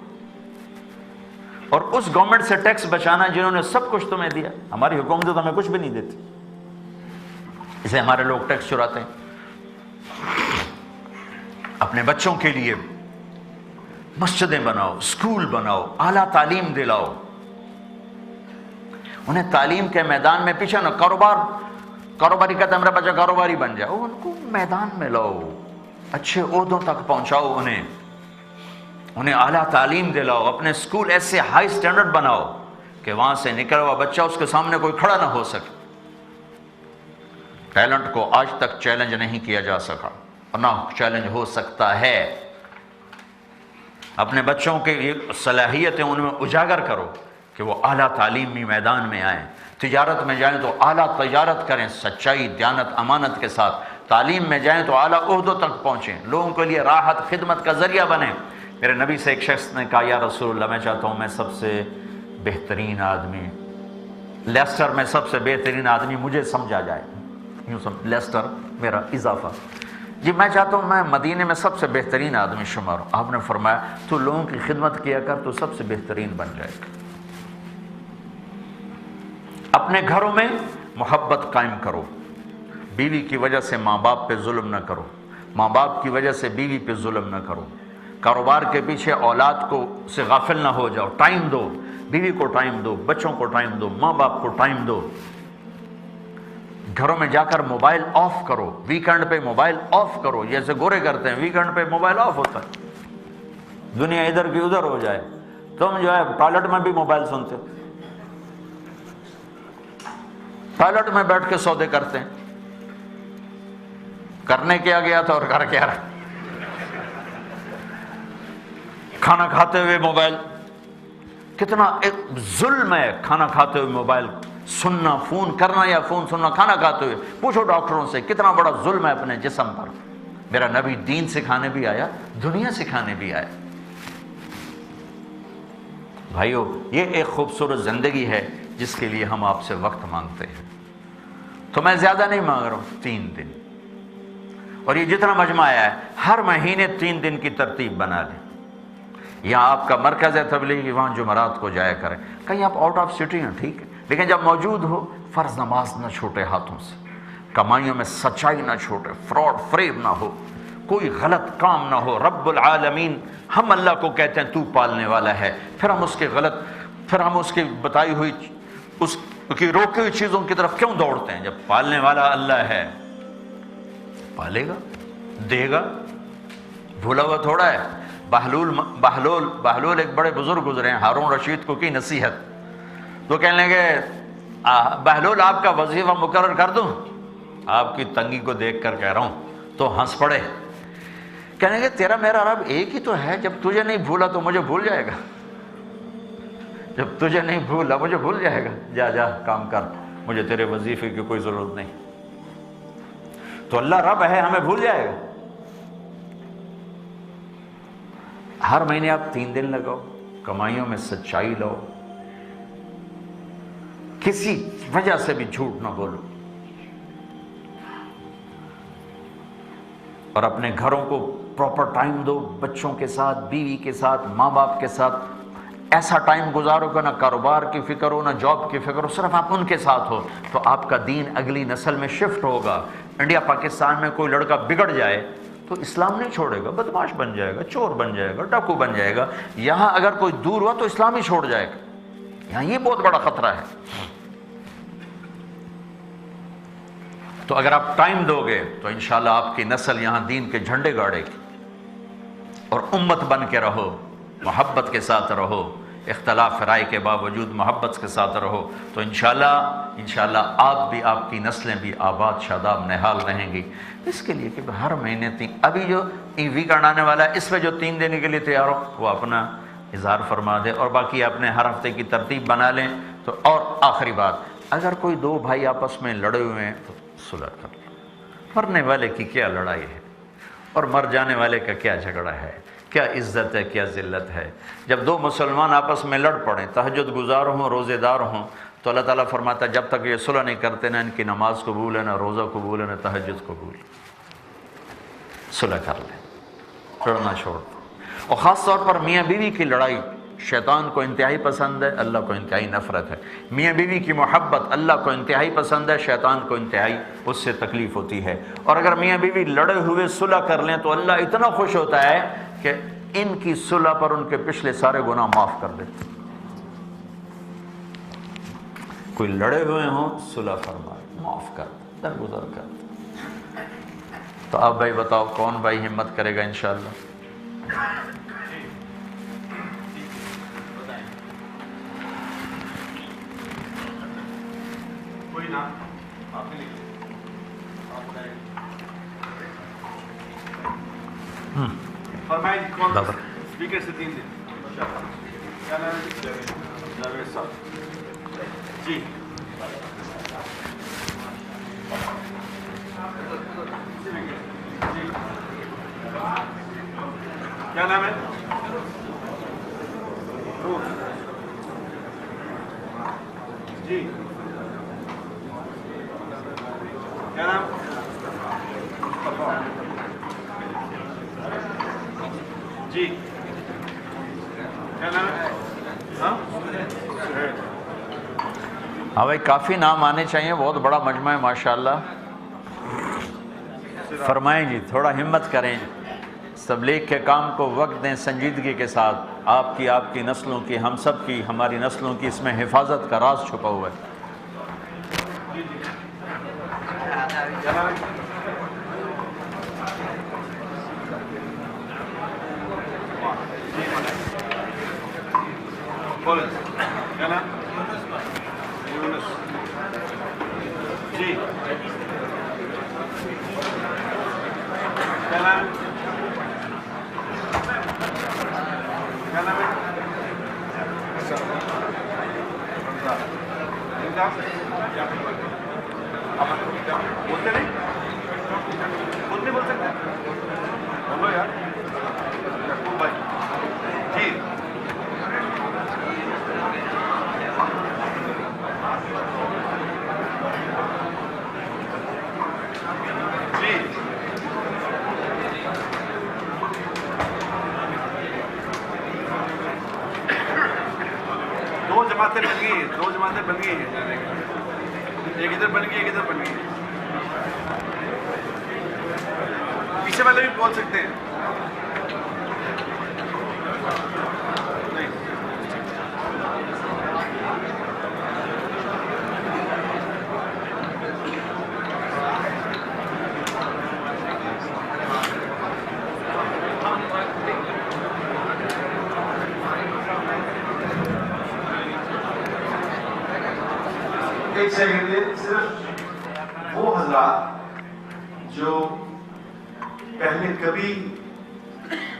اور اس گورنمنٹ سے ٹیکس بچانا جنہوں نے سب کچھ تمہیں دیا. ہماری حکومت تو ہمیں کچھ بھی نہیں دیتی، اسے ہمارے لوگ ٹیکس چراتے ہیں. اپنے بچوں کے لیے مسجدیں بناؤ، اسکول بناؤ، اعلیٰ تعلیم دلاؤ، انہیں تعلیم کے میدان میں پیچھے نہ. کاروباری کہتا ہے میرا بچہ کاروباری بن جائے، ان کو میدان میں لاؤ، اچھے عہدوں تک پہنچاؤ، انہیں اعلیٰ تعلیم دلاؤ. اپنے اسکول ایسے ہائی سٹینڈرڈ بناؤ کہ وہاں سے نکلا ہوا بچہ اس کے سامنے کوئی کھڑا نہ ہو سکے. ٹیلنٹ کو آج تک چیلنج نہیں کیا جا سکا اور نہ چیلنج ہو سکتا ہے. اپنے بچوں کے لیے صلاحیتیں ان میں اجاگر کرو کہ وہ اعلیٰ تعلیمی میدان میں آئیں. تجارت میں جائیں تو اعلیٰ تجارت کریں، سچائی، دیانت، امانت کے ساتھ. تعلیم میں جائیں تو اعلیٰ عہدوں تک پہنچیں، لوگوں کے لیے راحت خدمت کا ذریعہ بنیں. میرے نبی سے ایک شخص نے کہا یا رسول اللہ میں چاہتا ہوں میں سب سے بہترین آدمی، لیسٹر میں سب سے بہترین آدمی مجھے سمجھا جائے. لیسٹر میرا اضافہ، جی میں چاہتا ہوں میں مدینے میں سب سے بہترین آدمی شمار ہوں. آپ نے فرمایا تو لوگوں کی خدمت کیا کر تو سب سے بہترین بن جائے گا. اپنے گھروں میں محبت قائم کرو، بیوی کی وجہ سے ماں باپ پہ ظلم نہ کرو، ماں باپ کی وجہ سے بیوی پہ ظلم نہ کرو. کاروبار کے پیچھے اولاد کو سے غافل نہ ہو جاؤ. ٹائم دو، بیوی کو ٹائم دو، بچوں کو ٹائم دو، ماں باپ کو ٹائم دو. گھروں میں جا کر موبائل آف کرو، ویکنڈ پہ موبائل آف کرو. جیسے گورے کرتے ہیں ویکنڈ پہ موبائل آف ہوتا ہے، دنیا ادھر کی ادھر ہو جائے. تم جو ہے ٹوائلٹ میں بھی موبائل سنتے، ٹوائلٹ میں بیٹھ کے سودے کرتے ہیں. کرنے کیا گیا تھا اور کر کیا رہا. کھانا کھاتے ہوئے موبائل، کتنا ایک ظلم ہے کھانا کھاتے ہوئے موبائل سننا، فون کرنا یا فون سننا کھانا کھاتے ہوئے. پوچھو ڈاکٹروں سے کتنا بڑا ظلم ہے اپنے جسم پر. میرا نبی دین سکھانے بھی آیا، دنیا سکھانے بھی آیا. بھائیو یہ ایک خوبصورت زندگی ہے جس کے لیے ہم آپ سے وقت مانگتے ہیں. تو میں زیادہ نہیں مانگ رہا ہوں، 3 دن. اور یہ جتنا مجمع آیا ہے ہر مہینے 3 دن کی ترتیب بنا لیں. یہاں آپ کا مرکز ہے تبلیغی، وہاں جمعرات کو جایا کریں. کہیں آپ آؤٹ آف سٹی ہیں ٹھیک ہے، لیکن جب موجود ہو فرض نماز نہ چھوٹے ہاتھوں سے، کمائیوں میں سچائی نہ چھوٹے، فراڈ فریب نہ ہو، کوئی غلط کام نہ ہو. رب العالمین ہم اللہ کو کہتے ہیں تو پالنے والا ہے، پھر ہم اس کی بتائی ہوئی اس کی روکی ہوئی چیزوں کی طرف کیوں دوڑتے ہیں؟ جب پالنے والا اللہ ہے پالے گا، دے گا، بھولا ہوا تھوڑا ہے. بہلول ایک بڑے بزرگ گزرے ہیں، ہارون رشید کو کی نصیحت. تو کہنے لگے بہلول آپ کا وظیفہ مقرر کر دوں؟ آپ کی تنگی کو دیکھ کر کہہ رہا ہوں. تو ہنس پڑے، کہنے لگے تیرا میرا رب ایک ہی تو ہے، جب تجھے نہیں بھولا تو مجھے بھول جائے گا، جب تجھے نہیں بھولا مجھے بھول جائے گا. جا کام کر، مجھے تیرے وظیفے کی کوئی ضرورت نہیں. تو اللہ رب ہے، ہمیں بھول جائے گا. ہر مہینے آپ 3 دن لگاؤ، کمائیوں میں سچائی لاؤ، کسی وجہ سے بھی جھوٹ نہ بولو، اور اپنے گھروں کو پراپر ٹائم دو. بچوں کے ساتھ، بیوی کے ساتھ، ماں باپ کے ساتھ ایسا ٹائم گزارو کہ نہ کاروبار کی فکر ہو نہ جاب کی فکر ہو، صرف آپ ان کے ساتھ ہو. تو آپ کا دین اگلی نسل میں شفٹ ہوگا. انڈیا پاکستان میں کوئی لڑکا بگڑ جائے تو اسلام نہیں چھوڑے گا، بدماش بن جائے گا، چور بن جائے گا، ڈاکو بن جائے گا. یہاں اگر کوئی دور ہوا تو اسلام ہی چھوڑ جائے گا. یہاں یہ بہت بڑا خطرہ ہے. تو اگر آپ ٹائم دو گے تو انشاءاللہ آپ کی نسل یہاں دین کے جھنڈے گاڑے گی. اور امت بن کے رہو، محبت کے ساتھ رہو، اختلاف رائے کے باوجود محبت کے ساتھ رہو. تو انشاءاللہ آپ بھی، آپ کی نسلیں بھی آباد شاداب نہال رہیں گی. اس کے لیے کہ ہر مہینے ابھی جو ویکنڈ آنے والا ہے اس میں جو 3 دینے کے لیے تیار ہو وہ اپنا اظہار فرما دے، اور باقی اپنے ہر ہفتے کی ترتیب بنا لیں. تو اور آخری بات، اگر کوئی 2 بھائی آپس میں لڑے ہوئے ہیں تو صلح کر لو. مرنے والے کی کیا لڑائی ہے اور مر جانے والے کا کیا جھگڑا ہے؟ کیا عزت ہے، کیا ذلت ہے. جب دو مسلمان آپس میں لڑ پڑیں، تہجد گزار ہوں، روزے دار ہوں، تو اللہ تعالیٰ فرماتا ہے جب تک یہ صلح نہیں کرتے نہ ان کی نماز قبول ہے، نہ روزہ قبول ہے، نہ تہجد قبول. صلح کر لیں، لڑنا چھوڑ دیں. اور خاص طور پر میاں بیوی کی لڑائی شیطان کو انتہائی پسند ہے، اللہ کو انتہائی نفرت ہے. میاں بیوی کی محبت اللہ کو انتہائی پسند ہے، شیطان کو انتہائی اس سے تکلیف ہوتی ہے. اور اگر میاں بیوی لڑے ہوئے صلح کر لیں تو اللہ اتنا خوش ہوتا ہے کہ ان کی صلح پر ان کے پچھلے سارے گناہ معاف کر دیتے. کوئی لڑے ہوئے ہوں صلح فرمائے، معاف کر دے، درگزر کر دے. تو آپ بھائی بتاؤ کون بھائی ہمت کرے گا انشاءاللہ؟ کوئی نام آپ نے فرمائیں کون اسپیکر سے 3 دن کیا نام ہے؟ جاوید صاحب جی. کیا نام ہے؟ جی کیا نام؟ جی کیا نام ہے؟ ہاں بھائی کافی نام آنے چاہیے، بہت بڑا مجمع ہے ماشاءاللہ. فرمائیں جی، تھوڑا ہمت کریں، تبلیغ کے کام کو وقت دیں سنجیدگی کے ساتھ. آپ کی نسلوں کی، ہم سب کی، ہماری نسلوں کی اس میں حفاظت کا راز چھپا ہوا ہے. کیا نام؟ یونس جی کیا نام؟ کیا نام ہے؟ بولتے نہیں، خود نہیں بول سکتے، بولو یار. بھائی جی دو جماعتیں بن گئی ہیں، ایک ادھر بن گئی، ایک ادھر بن گئی. پیچھے والے بھی بول سکتے ہیں. ایک سیکنڈ، صرف وہ حضرات جو پہلے کبھی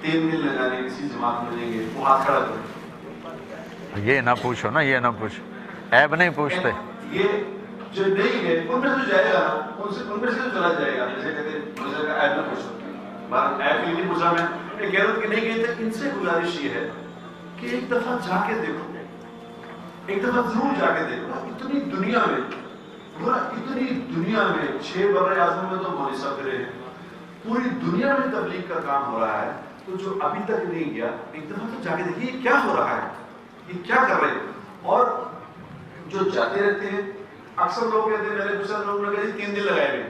3 دن لگانے کسی جماعت میں لیں گے وہ ہاتھ کھڑا کریں. یہ نہ پوچھو نا، یہ نہ پوچھو، عیب نہیں پوچھتے. یہ جو نہیں گئے ان میں سے جائے گا نا، ان میں سے چلا جائے گا. جیسے کہتے ہیں عیب نہ پوچھو، عیب کے لیے نہیں پوچھا. میں کہہ رہا ہوں کہ نہیں گئے تھے، ان سے گزارش یہ ہے کہ ایک دفعہ جا کے دیکھو، ایک دفعہ ضرور جا کے دیکھو. اتنی دنیا میں 6 بر اعظم میں تو مولوی صاحب رہے ہیں، پوری دنیا میں تبلیغ کا کام ہو رہا ہے. تو جو ابھی تک نہیں گیا ایک دفعہ تو جا کے دیکھیے یہ کیا ہو رہا ہے، یہ کیا کر رہے ہیں. اور جو جاتے رہتے ہیں اکثر لوگ کہتے ہیں، میرے دوسرے لوگ نے کہا 3 دن لگائے ہوئے،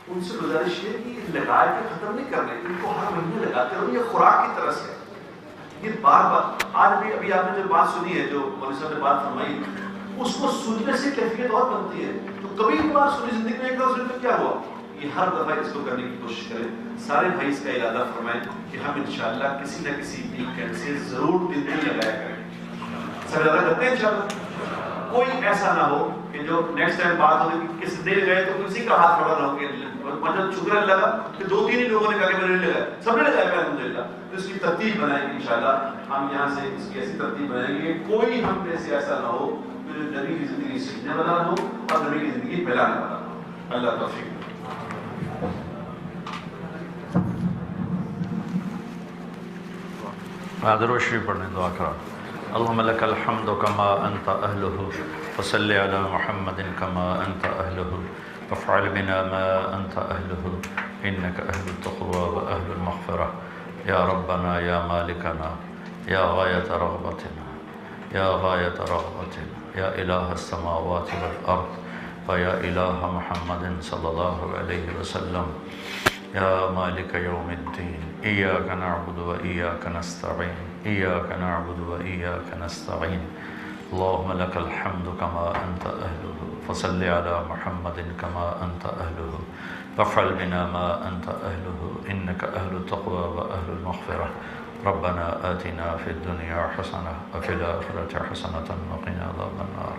ان سے گزارش یہ ہے کہ لگا کے ختم نہیں کر رہے، ان کو ہر مہینے لگاتے رہو. یہ خوراک کی طرح سے یہ بار بار. آج بھی ابھی آپ نے جو بات سنی ہے، جو مولوی صاحب نے بات فرمائی، اس کو سننے سے کیفیت اور بنتی ہے. تو کبھی ایک بار سنی زندگی میں، ایک دفعہ سنی تو کیا ہوا. یہ ہر دفعہ اس کو کرنے کی کوشش کریں. سارے بھائی اس کا ارادہ فرمائیں کہ ہم انشاءاللہ کسی نہ کسی ویکینڈ سے ضرور 3 دن لگایا کریں. سب ارادہ کرتے ہیں انشاءاللہ. کوئی ایسا نہ ہو کہ جو نیکسٹ ٹائم بات ہوگی کہ کس دن گئے تو کسی کا ہاتھ کھڑا نہ ہو کہ مطلب شکر لگا کہ 2-3 ہی لوگوں نے کہا کہ میں نے لگایا، سب نے لگایا الحمدللہ. تو اس کی ترتیب بنائیں گے انشاءاللہ. ہم یہاں سے اس کی ایسی ترتیب بنائیں گے کہ کوئی ہم میں سے ایسا نہ ہو جو نبی کی زندگی سیکھنے والا ہو اور نبی کی زندگی پھیلانے والا ہو. اللہ توفیق. درود شریف پڑھنے دعا کرا. اللهم لك الحمد كما أنت أهله وصل على محمد كما أنت أهله وافعل بنا ما أنت أهله إنك أهل التقوى وأهل المغفرة. يا ربنا يا مالكنا يا غاية رغبتنا يا غاية رغبتنا يا إله السماوات والأرض ويا إله محمد صلى الله عليه وسلم. يا مالك يوم الدين إياك نعبد وإياك نستعين إياك نعبد وإياك نستعين. اللهم لك الحمد كما أنت أهله فصل على محمد كما أنت أهله وافعل بنا ما أنت أهله إنك أهل التقوى وأهل المغفرة. ربنا آتنا في الدنيا حسنة وفي الآخرة حسنة وقنا عذاب النار.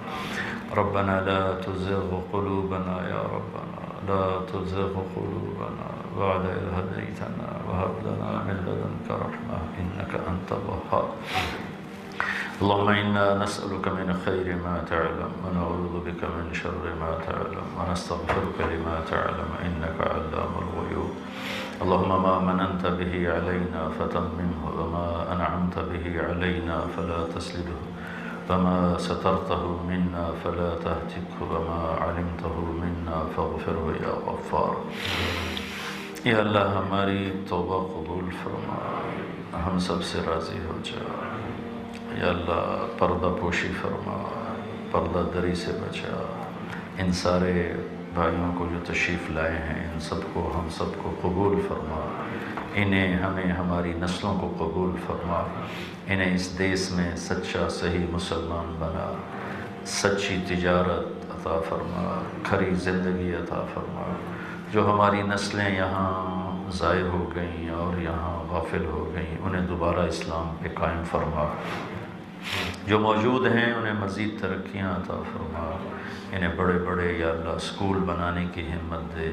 ربنا لا تزغ قلوبنا يا ربنا لا تزغ قلوبنا بعد إذ هديتنا وهب لنا من لدنك رحمة إنك أنت الوهاب. اللهم إنا نسألك من خير ما تعلم ونعوذ بك من شر ما تعلم ونستغفرك لما تعلم إنك علام الغيوب. اللهم ما مننت به علينا فتممه وما أنعمت به علينا فلا تسلبه وما سترته منا فلا تهتكه وما علمته منا فاغفره يا غفار. یا اللہ ہماری توبہ قبول فرما، ہم سب سے راضی ہو جا. یا اللہ پردہ پوشی فرما، پردہ دری سے بچا. ان سارے بھائیوں کو جو تشریف لائے ہیں ان سب کو ہم سب کو قبول فرما. انہیں ہمیں ہماری نسلوں کو قبول فرما. انہیں اس دیس میں سچا صحیح مسلمان بنا، سچی تجارت عطا فرما، کھری زندگی عطا فرما. جو ہماری نسلیں یہاں ضائع ہو گئیں اور یہاں غافل ہو گئیں انہیں دوبارہ اسلام پہ قائم فرما. جو موجود ہیں انہیں مزید ترقیاں عطا فرما. انہیں بڑے بڑے یا اللہ اسکول بنانے کی ہمت دے،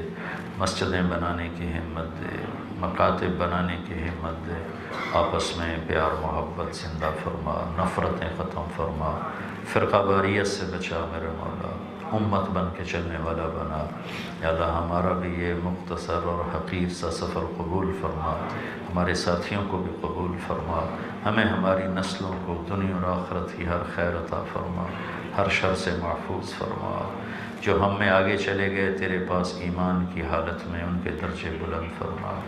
مسجدیں بنانے کی ہمت دے، مکاتب بنانے کی ہمت دے. آپس میں پیار محبت زندہ فرما، نفرتیں ختم فرما، فرقہ واریت سے بچا میرے مولا. امت بن کے چلنے والا بنا. یا اللہ ہمارا بھی یہ مختصر اور حقیر سا سفر قبول فرما. ہمارے ساتھیوں کو بھی قبول فرما. ہمیں ہماری نسلوں کو دنیا اور آخرت کی ہر خیر عطا فرما، ہر شر سے محفوظ فرما. جو ہم میں آگے چلے گئے تیرے پاس ایمان کی حالت میں ان کے درجے بلند فرما.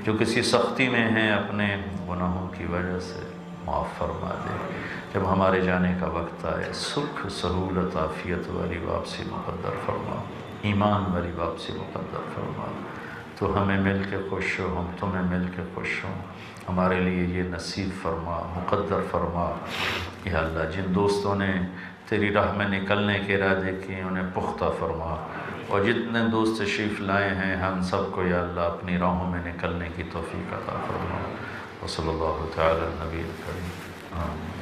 جو کسی سختی میں ہیں اپنے گناہوں کی وجہ سے معاف فرما دے. جب ہمارے جانے کا وقت آئے سکھ سہولت عافیت والی واپسی مقدر فرما، ایمان والی واپسی مقدر فرما. تو ہمیں مل کے خوش ہو، ہم تمہیں مل کے خوش ہوں. ہمارے لیے یہ نصیب فرما، مقدر فرما. یا اللہ جن دوستوں نے تیری راہ میں نکلنے کے ارادے کیے انہیں پختہ فرما. اور جتنے دوست تشریف لائے ہیں ہم سب کو یا اللہ اپنی راہوں میں نکلنے کی توفیق عطا فرما. وصلی اللہ تعالی النبی الکریم. آمین.